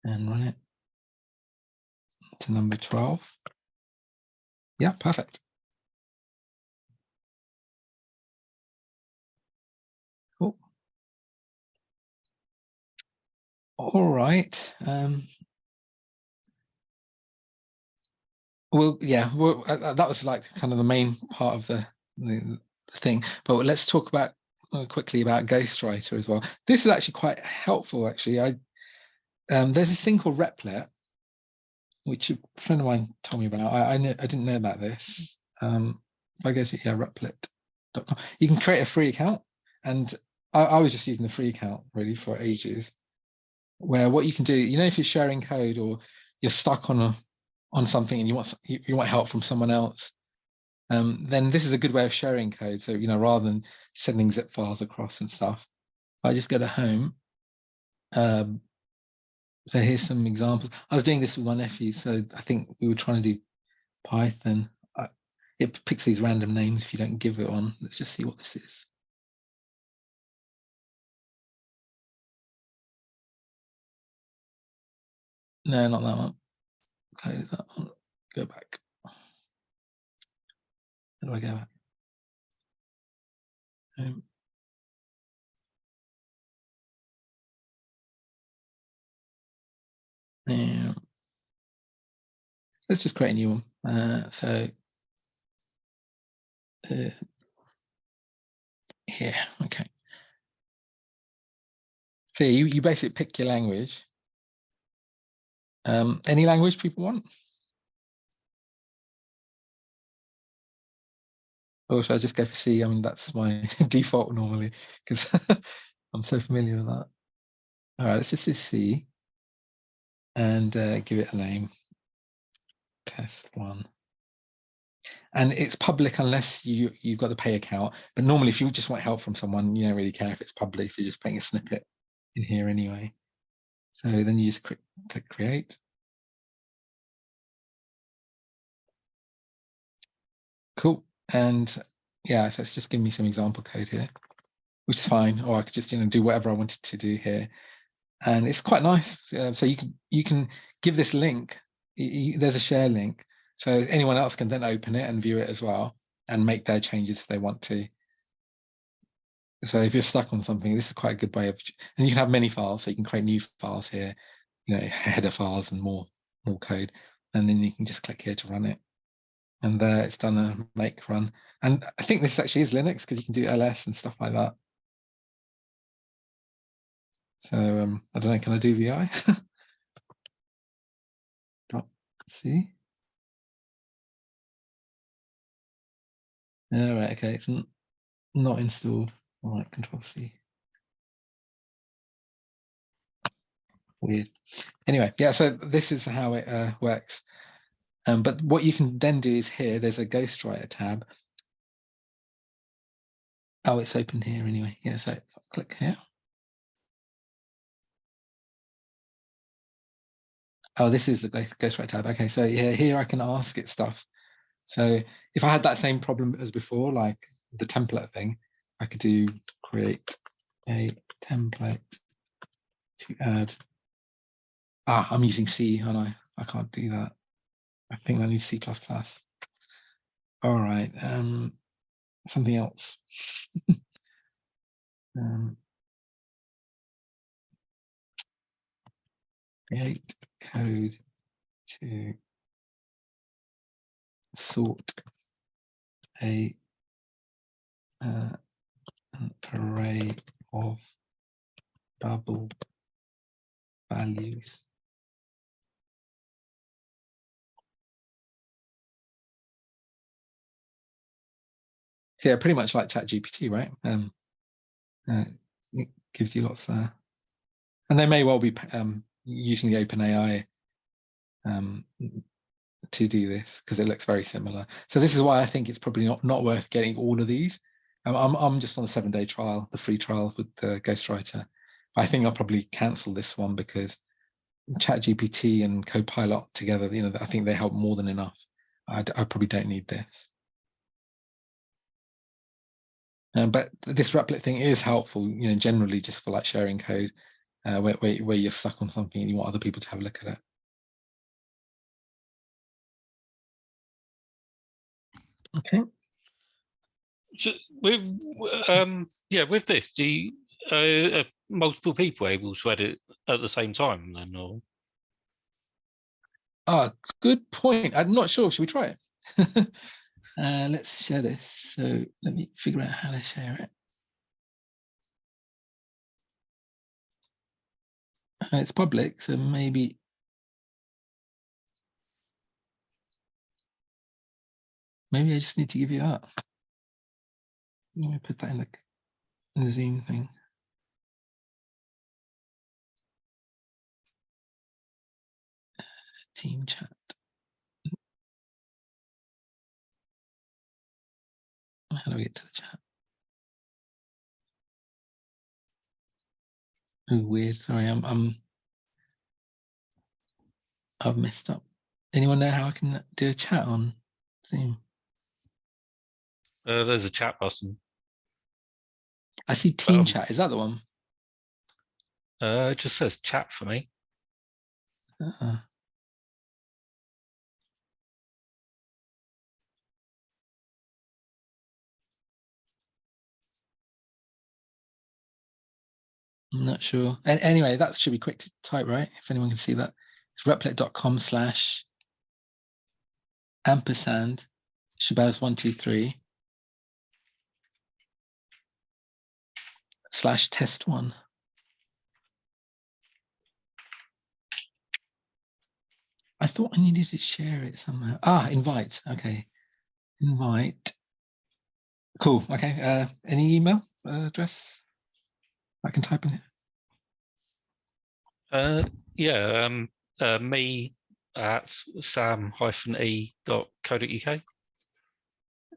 and run it to number 12. Yeah, perfect. Cool. All right. Well, yeah, well, that was like kind of the main part of the thing. But let's talk about quickly about Ghostwriter as well. This is actually quite helpful. Actually, there's this thing called Replit, which a friend of mine told me about. I didn't know about this. If I go to replit.com, you can create a free account, and I was just using the free account really for ages. Where what you can do, if you're sharing code or you're stuck on something and you want help from someone else, then this is a good way of sharing code. So, rather than sending zip files across and stuff, I just go to home. So here's some examples. I was doing this with my nephews, so I think we were trying to do Python. It picks these random names if you don't give it one. Let's just see what this is. No, not that one. Okay, that one. Go back. How do I go back? Yeah. Let's just create a new one. Here, okay. So you basically pick your language. Any language people want? Or should I just go for C? I mean, that's my default normally because I'm so familiar with that. All right, let's just do C and give it a name. Test 1. And it's public unless you've got the pay account. But normally, if you just want help from someone, you don't really care if it's public. If you're just putting a snippet in here anyway. So then you just click create. Cool. And yeah, so it's just giving me some example code here, which is fine. Or I could just do whatever I wanted to do here. And it's quite nice. So you can give this link. There's a share link, so anyone else can then open it and view it as well and make their changes if they want to. So if you're stuck on something, this is quite a good way of, and you can have many files, so you can create new files here, header files and more code, and then you can just click here to run it. And there it's done a make run. And I think this actually is Linux because you can do ls and stuff like that. So I don't know, can I do vi? See? All right, okay, it's not installed. All right, Control C. Weird. Anyway, yeah, so this is how it works. But what you can then do is here, there's a Ghostwriter tab. Oh, it's open here anyway. Yeah, so click here. Oh, this is the Ghostwriter tab. Okay, so yeah, here I can ask it stuff. So if I had that same problem as before, like the template thing, I could do create a template to add. I'm using C, and I can't do that. I think I need C++. All right, something else. Create code to sort an array of double values. So yeah, pretty much like Chat GPT, right? It gives you lots there. And they may well be using the OpenAI to do this because it looks very similar. So this is why I think it's probably not worth getting all of these. I'm just on a 7-day trial, the free trial with the Ghostwriter. I think I'll probably cancel this one because Chat GPT and CodePilot together, I think they help more than enough. I probably don't need this. But this Replit thing is helpful, generally just for like sharing code where you're stuck on something and you want other people to have a look at it. Okay. So with this, do you, multiple people able to edit at the same time then, or? Good point. I'm not sure. Should we try it? Let's share this. So let me figure out how to share it. It's public, so maybe I just need to give you that. Let me put that in the Zoom thing. Team chat. we get to the chat? Oh, weird. Sorry, I've messed up. Anyone know how I can do a chat on Zoom? There's a chat button. I see team chat. Is that the one? It just says chat for me. I'm not sure. Anyway, that should be quick to type, right? If anyone can see that. It's replit.com/ampersand Shabazz123/test1. I thought I needed to share it somewhere. Invite. Okay. Invite. Cool. Okay. Any email address I can type in here? Yeah. Me at sam-e.co.uk.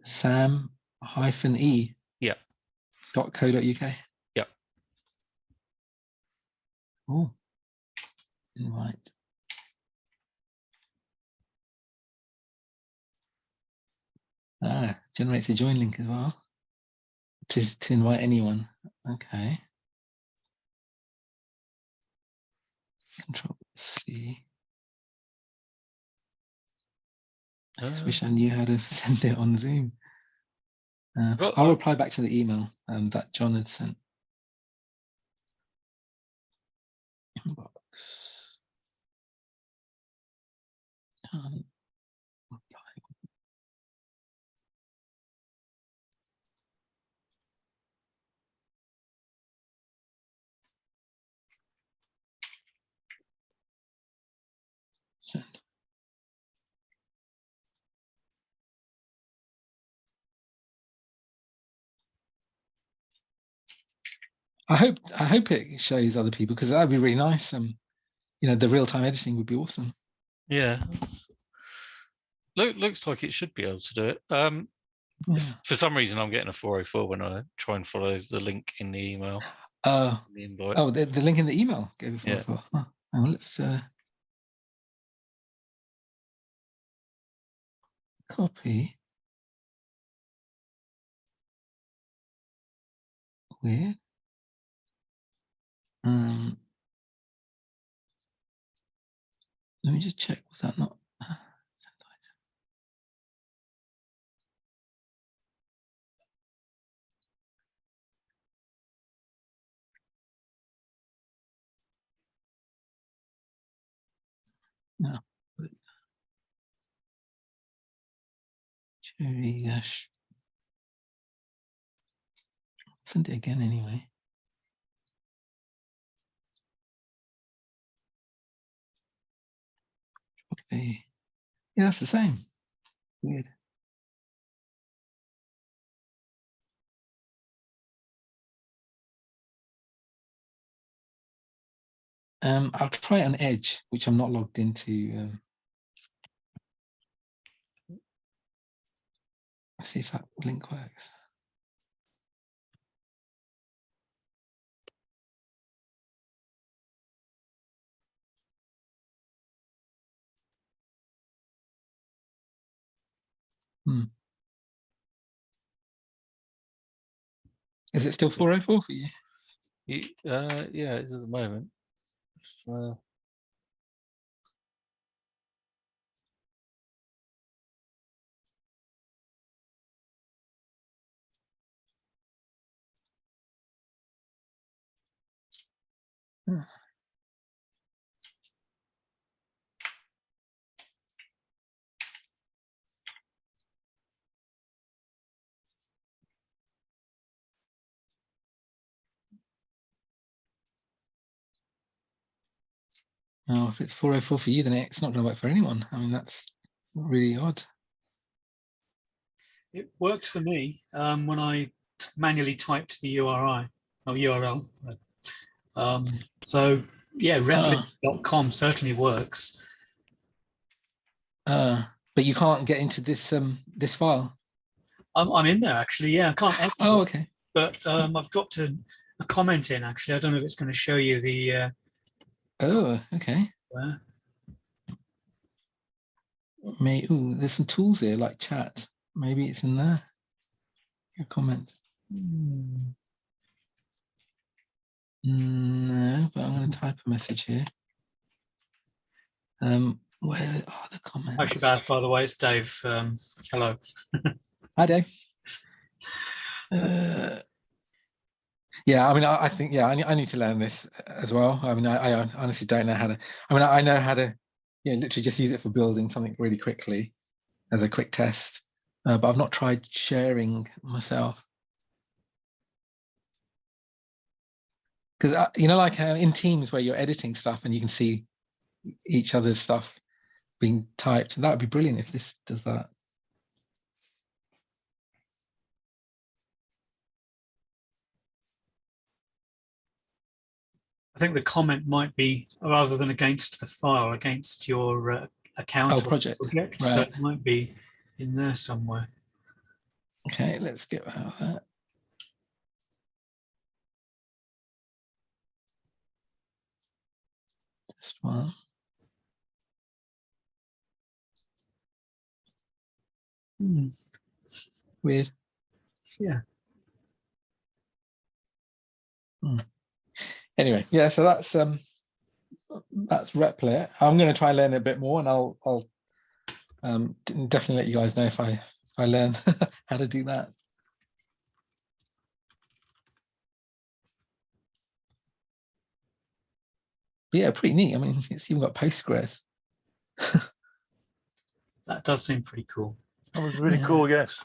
sam-e. Yeah. .co.uk. Yeah. Oh. Invite. Generates a join link as well to invite anyone. Okay. Control C. I just wish I knew how to send it on Zoom. I'll reply back to the email that John had sent. Inbox. Send. I hope it shows other people, because that'd be really nice. You know, the real-time editing would be awesome. Yeah. Looks like it should be able to do it. For some reason, I'm getting a 404 when I try and follow the link in the email. The invite. Oh, the link in the email gave it 404. Yeah. Oh, well, let's copy. Weird. Let me just check. Was that not? No. Cherry dash. Send it again anyway. Okay. Yeah, that's the same. Weird. I'll try it on Edge, which I'm not logged into. Let's see if that link works. Is it still 404 for you? Yeah, it is at the moment. Oh, if it's 404 for you, then it's not going to work for anyone. I mean, that's really odd. It worked for me when I manually typed the URL. So yeah, replit.com certainly works. But you can't get into this this file. I'm in there actually. Yeah, I can't edit Oh, it, okay. but I've dropped a comment in actually. I don't know if it's going to show you the. Oh, okay. Where. Ooh, there's some tools here like chat. Maybe it's in there. A comment. No, but I'm going to type a message here. Where are the comments? Oh, Shabazz, by the way, it's Dave. Hello. Hi, Dave. Yeah, I mean, I think, yeah, I need to learn this as well. I mean, I honestly don't know how to. I mean, I know how to, literally just use it for building something really quickly as a quick test, but I've not tried sharing myself. Because like in Teams where you're editing stuff and you can see each other's stuff being typed, that would be brilliant if this does that. I think the comment might be rather than against the file, against your account or project. Right. So it might be in there somewhere. Okay, let's get out of that. This one. Weird. Yeah. Anyway, yeah. So that's Replit. I'm going to try and learn a bit more, and I'll definitely let you guys know if I learn how to do that. But yeah, pretty neat. I mean, it's even got Postgres. That does seem pretty cool. That was really cool, yes.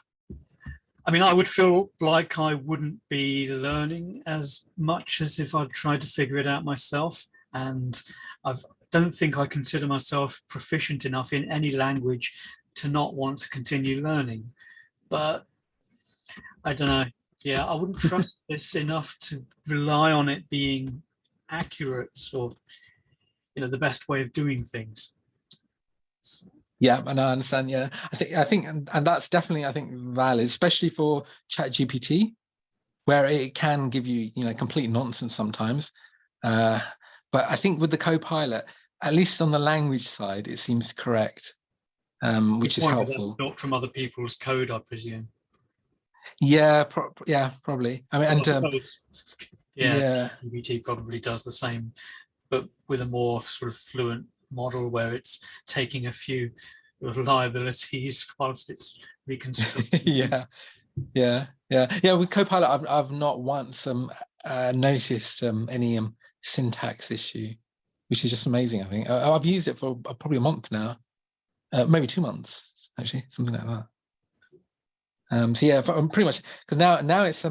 I mean, I would feel like I wouldn't be learning as much as if I'd tried to figure it out myself. And I don't think I consider myself proficient enough in any language to not want to continue learning. But I don't know. Yeah, I wouldn't trust this enough to rely on it being accurate or, the best way of doing things. So. Yeah, and I understand. Yeah, I think, and that's definitely, I think, valid, especially for Chat GPT, where it can give you, complete nonsense sometimes. But I think with the CodePilot, at least on the language side, it seems correct, which is helpful. Not from other people's code, I presume. Yeah, probably. I mean, GPT probably does the same, but with a more sort of fluent model where it's taking a few liabilities whilst it's reconstructing. Yeah. With CodePilot, I've not once noticed any syntax issue, which is just amazing. I think I've used it for probably a month now, maybe 2 months actually, something like that. So yeah, I'm pretty much, because now it's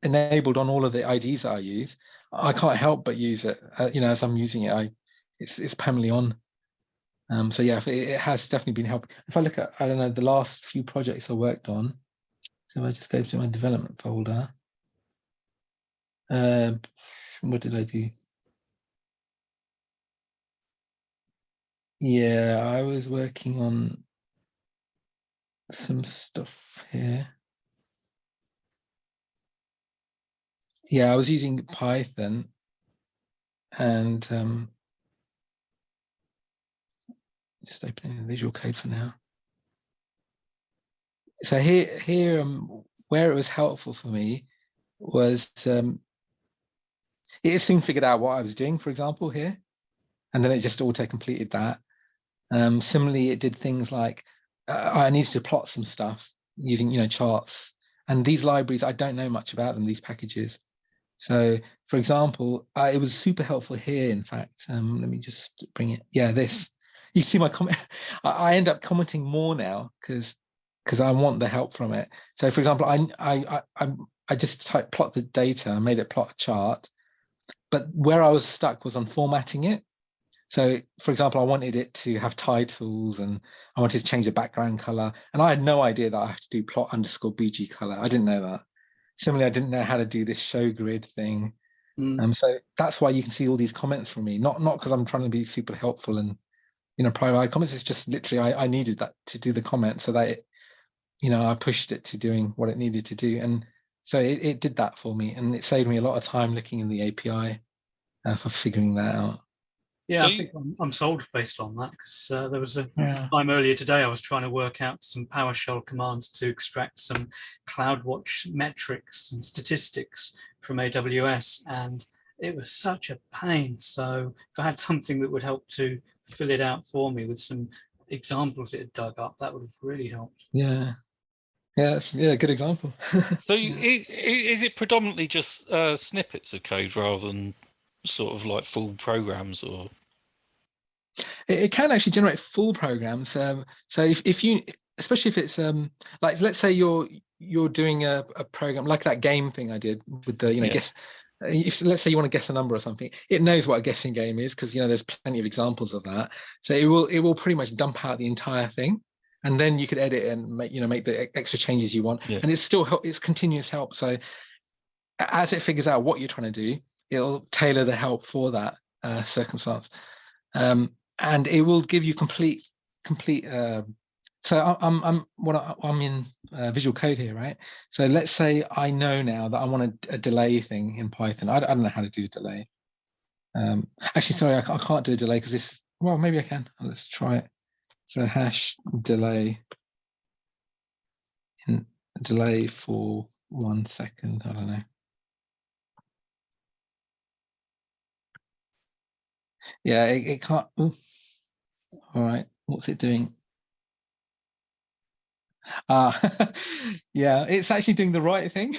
enabled on all of the IDs that I use. I can't help but use it. As I'm using it, it's permanently on. So yeah, it has definitely been helping. If I look at, I don't know, the last few projects I worked on, so if I just go to my development folder, what did I do? Yeah, I was working on some stuff here. Yeah, I was using Python and just opening the Visual Code for now. So here, where it was helpful for me was it soon figured out what I was doing, for example, here, and then it just auto-completed that. Similarly, it did things like I needed to plot some stuff using, charts, and these libraries, I don't know much about them, these packages. So, for example, it was super helpful here. In fact, let me just bring it. Yeah, this. You see my comment. I end up commenting more now because I want the help from it. So, for example, I just typed plot the data, I made it plot a chart, but where I was stuck was on formatting it. So, for example, I wanted it to have titles and I wanted to change the background color. And I had no idea that I have to do plot _ BG color. I didn't know that. Similarly, I didn't know how to do this show grid thing. So that's why you can see all these comments from me. Not because I'm trying to be super helpful and provide comments. It's just literally I needed that to do the comment so that I pushed it to doing what it needed to do, and so it did that for me, and it saved me a lot of time looking in the API for figuring that out. Yeah, So I think I'm sold based on that, because there was a Yeah. time earlier today I was trying to work out some PowerShell commands to extract some CloudWatch metrics and statistics from AWS, and it was such a pain. So if I had something that would help to fill it out for me with some examples it had dug up, that would have really helped. Yeah. Good example. So is it predominantly just snippets of code rather than sort of like full programs, or? It can actually generate full programs. So if you, especially if it's like, let's say you're doing a program like that game thing I did with the Yeah. guess. If, let's say you want to guess a number or something, it knows what a guessing game is, because there's plenty of examples of that. So it will pretty much dump out the entire thing, and then you could edit and make the extra changes you want. Yeah. And it's continuous help. So as it figures out what you're trying to do, it'll tailor the help for that circumstance. And it will give you complete. So I'm in Visual Code here, right? So let's say I know now that I want a delay thing in Python. I don't know how to do a delay. Actually, sorry, I can't do a delay because this. Well, maybe I can. Let's try it. So hash delay in delay for 1 second. I don't know. Yeah, it can't. Ooh. All right, what's it doing? Yeah, it's actually doing the right thing.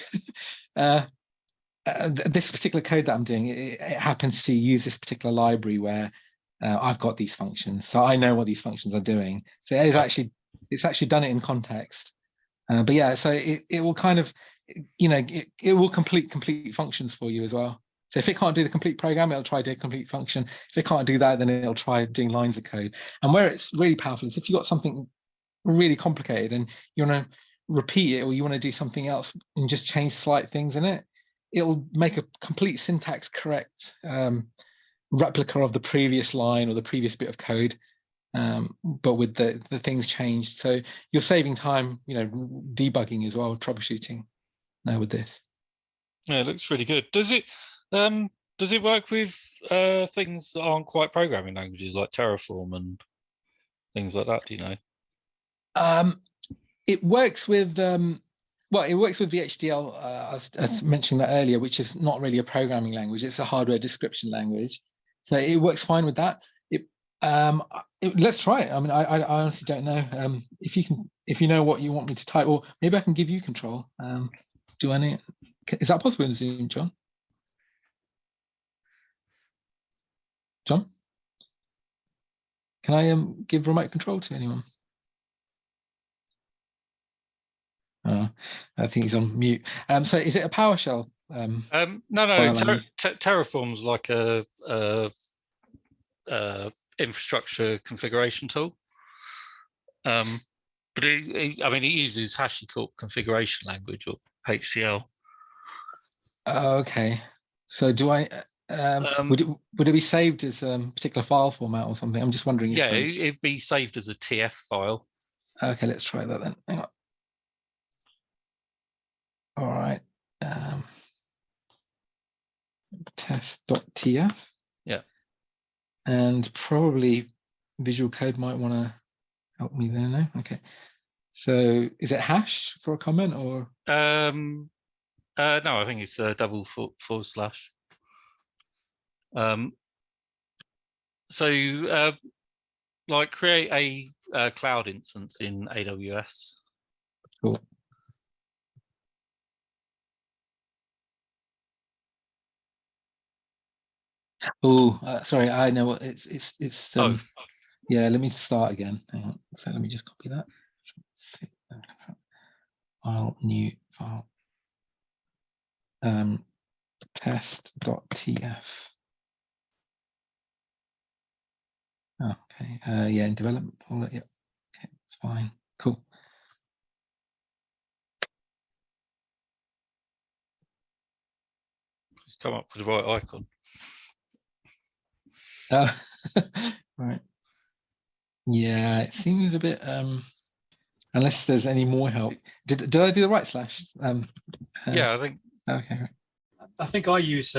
This particular code that I'm doing, it happens to use this particular library where I've got these functions, so I know what these functions are doing. So it's actually done it in context. But yeah, so it will kind of, it will complete functions for you as well. So if it can't do the complete program, it'll try to do a complete function. If it can't do that, then it'll try doing lines of code. And where it's really powerful is if you've got something really complicated and you want to repeat it, or you want to do something else and just change slight things in it, it'll make a complete syntax correct replica of the previous line or the previous bit of code, but with the things changed. So you're saving time, debugging as well, troubleshooting now with this. Yeah, it looks really good. Does it work with things that aren't quite programming languages like Terraform and things like that? Do you know? It works with it works with VHDL. I was mentioning that earlier, which is not really a programming language; it's a hardware description language. So it works fine with that. Let's try it. I mean, I honestly don't know. If you know what you want me to type, or maybe I can give you control. Do I need? Is that possible in Zoom, John? John, can I give remote control to anyone? I think he's on mute. So is it a PowerShell? No. Terraform's like a infrastructure configuration tool. But it uses HashiCorp configuration language, or HCL. Okay. So do I? Would it be saved as a particular file format or something? I'm just wondering. Yeah, it'd be saved as a TF file. Okay, let's try that then. Hang on. All right. Test.tf. Yeah. And probably Visual Code might want to help me there now. Okay. So is it hash for a comment or? No, I think it's a double forward slash. So like create a cloud instance in AWS. Cool. Oh, sorry, I know what it's. Yeah, let me start again. Hang on. So let me just copy that. File, new file. Test.tf. Okay. Yeah, in development folder. Yeah. Okay, it's fine. Cool. Just come up with the right icon. Right. Yeah, it seems a bit. unless there's any more help. Did I do the right slash? Yeah, I think. Okay. Right. I think I use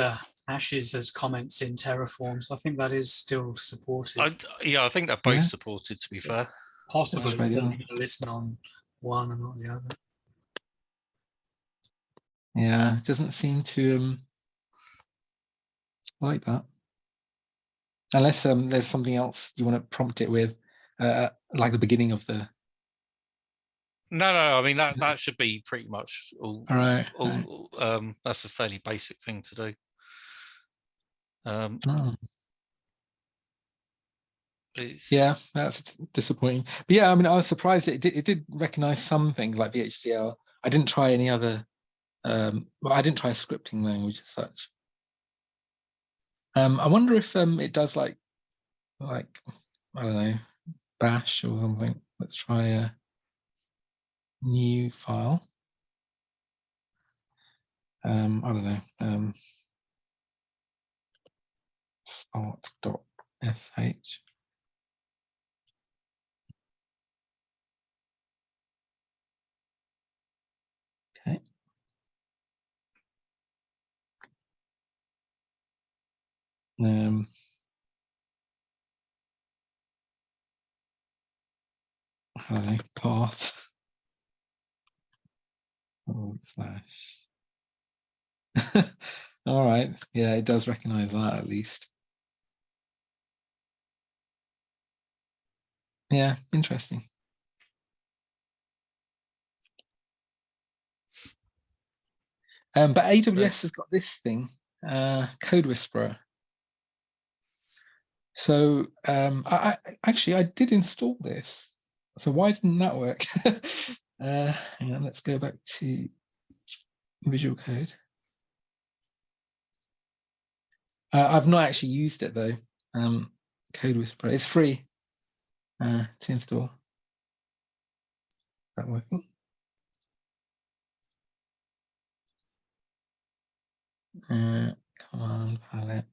hashes as comments in Terraform, so I think that is still supported. Yeah, I think they're both Yeah. supported. To be fair. Possibly, That's so right, you're yeah. going to listen on one and not the other. Yeah, it doesn't seem to like that. Unless there's something else you want to prompt it with, like the beginning of the. No. I mean that should be pretty much all. All right. That's a fairly basic thing to do. Oh. It's, Yeah, that's disappointing. But yeah, I mean, I was surprised it did recognize some things like VHDL. I didn't try any other. Well, I didn't try a scripting language as such. I wonder if it does like I don't know, Bash or something. Let's try a new file. I don't know. Start.sh. Okay. I don't know, path. / All right. Yeah, it does recognize that at least. Yeah, interesting. But AWS has got this thing, Code Whisperer. So I actually did install this. So why didn't that work? Hang on, let's go back to Visual Code. I've not actually used it though. Code Whisperer. It's free to install. Is that working? Command palette.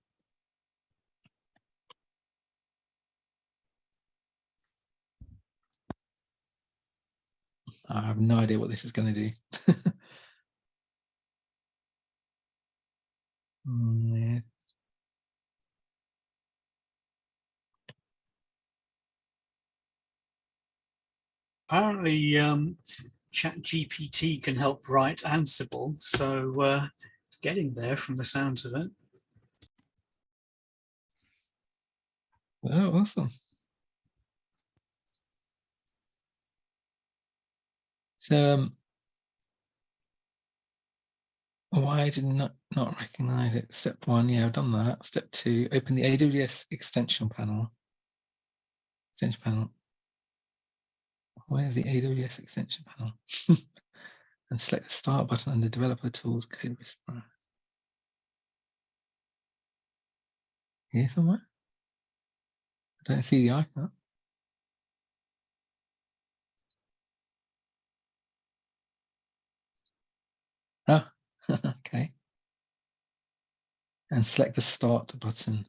I have no idea what this is going to do. Yeah. Apparently, Chat GPT can help write Ansible, so it's getting there from the sounds of it. Oh, awesome. So why did not recognize it? Step 1, yeah, I've done that. Step 2, open the AWS extension panel. Where's the AWS extension panel? And select the start button under developer tools Code Whisperer. Here somewhere? I don't see the icon. Oh, okay. And select the start button.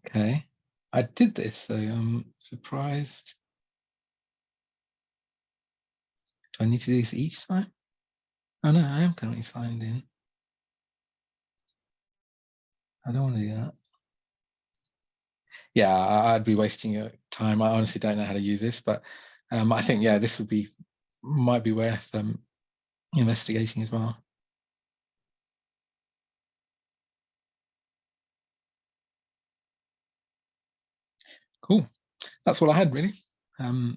Okay, I did this, so I'm surprised. Do I need to do this each time? Oh no, I am currently signed in. I don't want to do that. Yeah, I'd be wasting your time. I honestly don't know how to use this, but I think, yeah, this might be worth investigating as well. Cool. That's all I had, really. I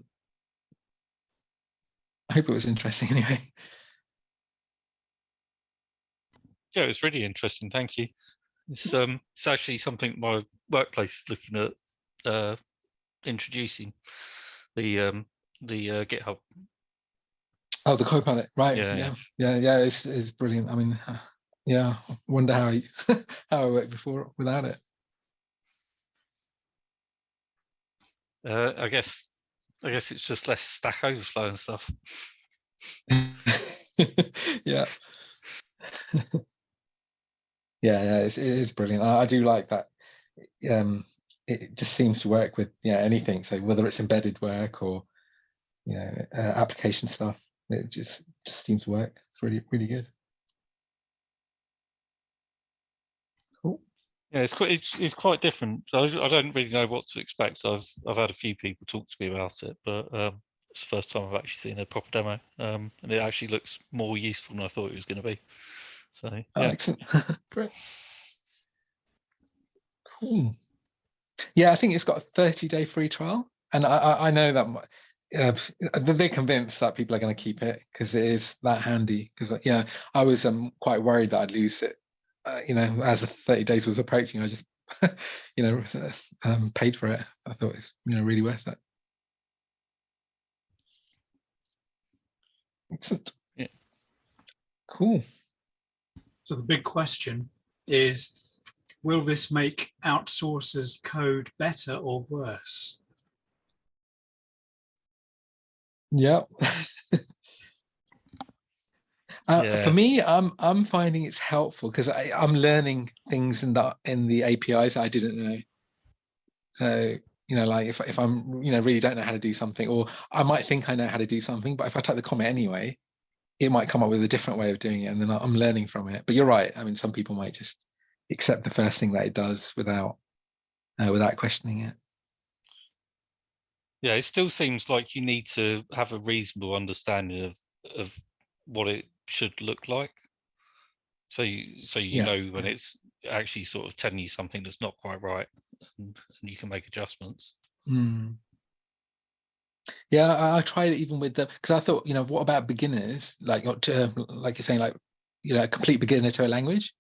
hope it was interesting anyway. yeah, it was really interesting. Thank you. It's actually something my workplace is looking at introducing the GitHub. Oh, the CodePilot, right? Yeah. Yeah. It's brilliant. I mean, yeah. Wonder how how I worked before without it. I guess it's just less Stack Overflow and stuff. Yeah. Yeah, it is brilliant. I do like that. It just seems to work with anything. So whether it's embedded work or application stuff, it just seems to work. It's really good. Cool. Yeah, it's quite different. I don't really know what to expect. I've had a few people talk to me about it, but it's the first time I've actually seen a proper demo, and it actually looks more useful than I thought it was going to be. So Oh, yeah, excellent. Great. Cool. Yeah, I think it's got a 30-day free trial, and I know that they're convinced that people are going to keep it because it is that handy. Because I was quite worried that I'd lose it. As the 30 days was approaching, I just paid for it. I thought it's really worth it. Excellent. Yeah. Cool. So the big question is, will this make outsourcers' code better or worse? Yeah. Yeah. For me, I'm finding it's helpful because I'm learning things in the APIs that I didn't know. So like if I'm really don't know how to do something, or I might think I know how to do something, but if I type the comment anyway, it might come up with a different way of doing it, and then I'm learning from it. But you're right. I mean, some people might just accept the first thing that it does without questioning it. Yeah, it still seems like you need to have a reasonable understanding of what it should look like. So you know when it's actually sort of telling you something that's not quite right, and you can make adjustments. Mm. Yeah, I tried it even with because I thought, what about beginners? Like you're saying, like a complete beginner to a language.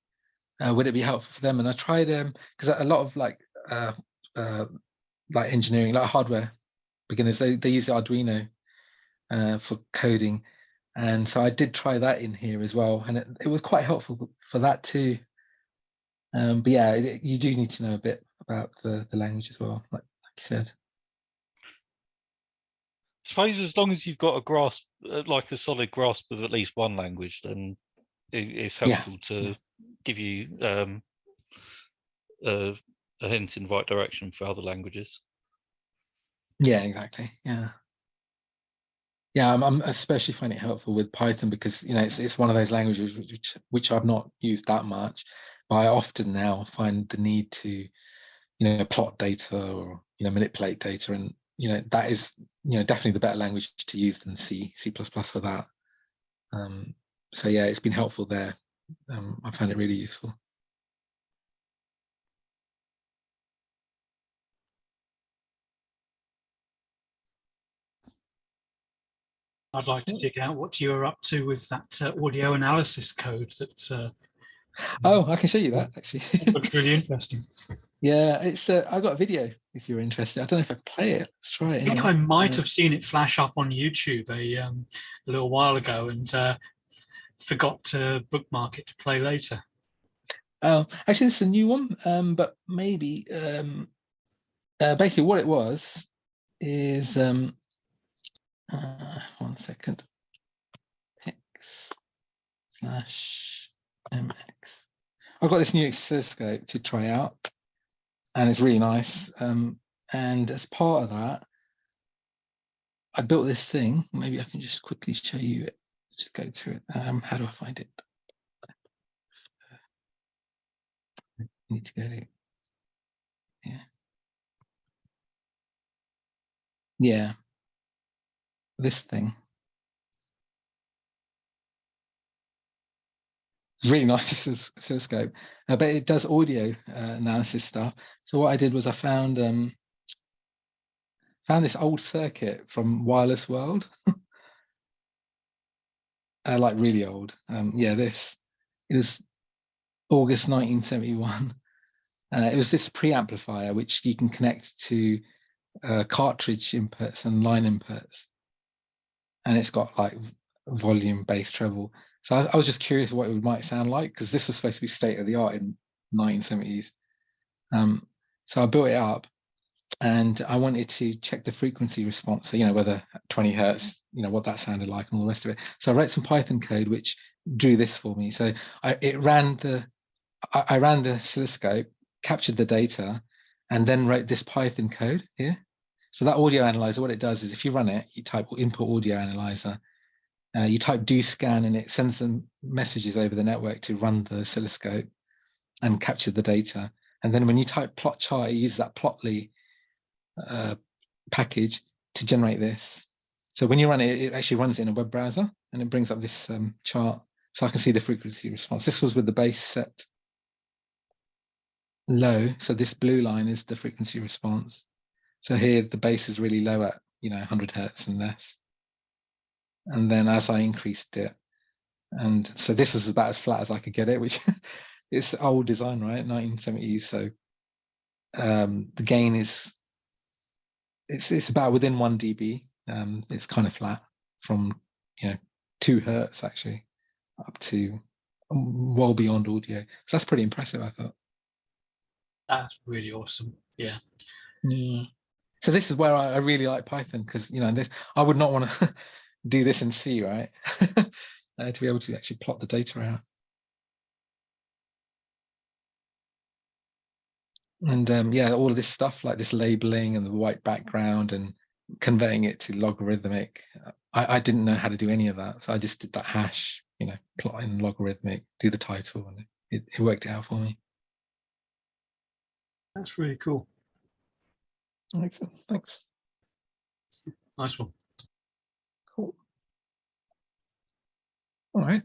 Would it be helpful for them? And I tried because a lot of like engineering, like hardware beginners, they use Arduino for coding, and so I did try that in here as well, and it was quite helpful for that too. But yeah, you do need to know a bit about the language as well, like you said. I suppose as long as you've got a grasp, like a solid grasp of at least one language, then it's helpful to give you a hint in the right direction for other languages. Yeah, exactly. Yeah, I'm especially finding it helpful with Python because it's one of those languages which I've not used that much, but I often now find the need to plot data or manipulate data, and that is definitely the better language to use than C++ for that. So yeah, it's been helpful there. I found it really useful. I'd like to dig out what you're up to with that audio analysis code. That oh, I can show you that actually. looks really interesting. Yeah, it's I got a video if you're interested. I don't know if I can play it. Let's try it. I think I might have seen it flash up on YouTube a little while ago and forgot to bookmark it to play later. Oh, actually, this is a new one, but maybe basically what it was is 1 second. X/MX. I've got this new oscilloscope to try out, and it's really nice. And as part of that, I built this thing. Maybe I can just quickly show you it. Let's just go through it. How do I find it? I need to go to yeah, this thing. It's really nice oscilloscope, but it does audio analysis stuff. So what I did was I found this old circuit from Wireless World, like really old. It was August 1971. It was this preamplifier which you can connect to cartridge inputs and line inputs, and it's got like volume, bass, treble. So I was just curious what it might sound like because this was supposed to be state of the art in 1970s. So I built it up, and I wanted to check the frequency response. So, you know, whether 20 hertz, you know, what that sounded like and all the rest of it. So I wrote some Python code which drew this for me. So I ran the oscilloscope, captured the data, and then wrote this Python code here. So that audio analyzer, what it does is if you run it, you type input audio analyzer, you type do scan, and it sends them messages over the network to run the oscilloscope and capture the data. And then when you type plot chart, it uses that Plotly package to generate this. So when you run it, it actually runs it in a web browser, and it brings up this chart. So I can see the frequency response. This was with the base set low. So this blue line is the frequency response. So here the base is really low at, you know, 100 hertz and less. And then as I increased it, and so this is about as flat as I could get it, which is old design, right? 1970s. So the gain is, it's about within 1 dB. It's kind of flat from, you know, 2 hertz actually up to well beyond audio. So that's pretty impressive, I thought. That's really awesome. Yeah. So this is where I really like Python, because, you know, this, I would not want to do this in C, right? To be able to actually plot the data out. And yeah, all of this stuff like this labeling and the white background and conveying it to logarithmic. I didn't know how to do any of that. So I just did that hash, you know, plot in logarithmic, do the title, and it worked out for me. That's really cool. Excellent. Thanks. Nice one. Cool. All right.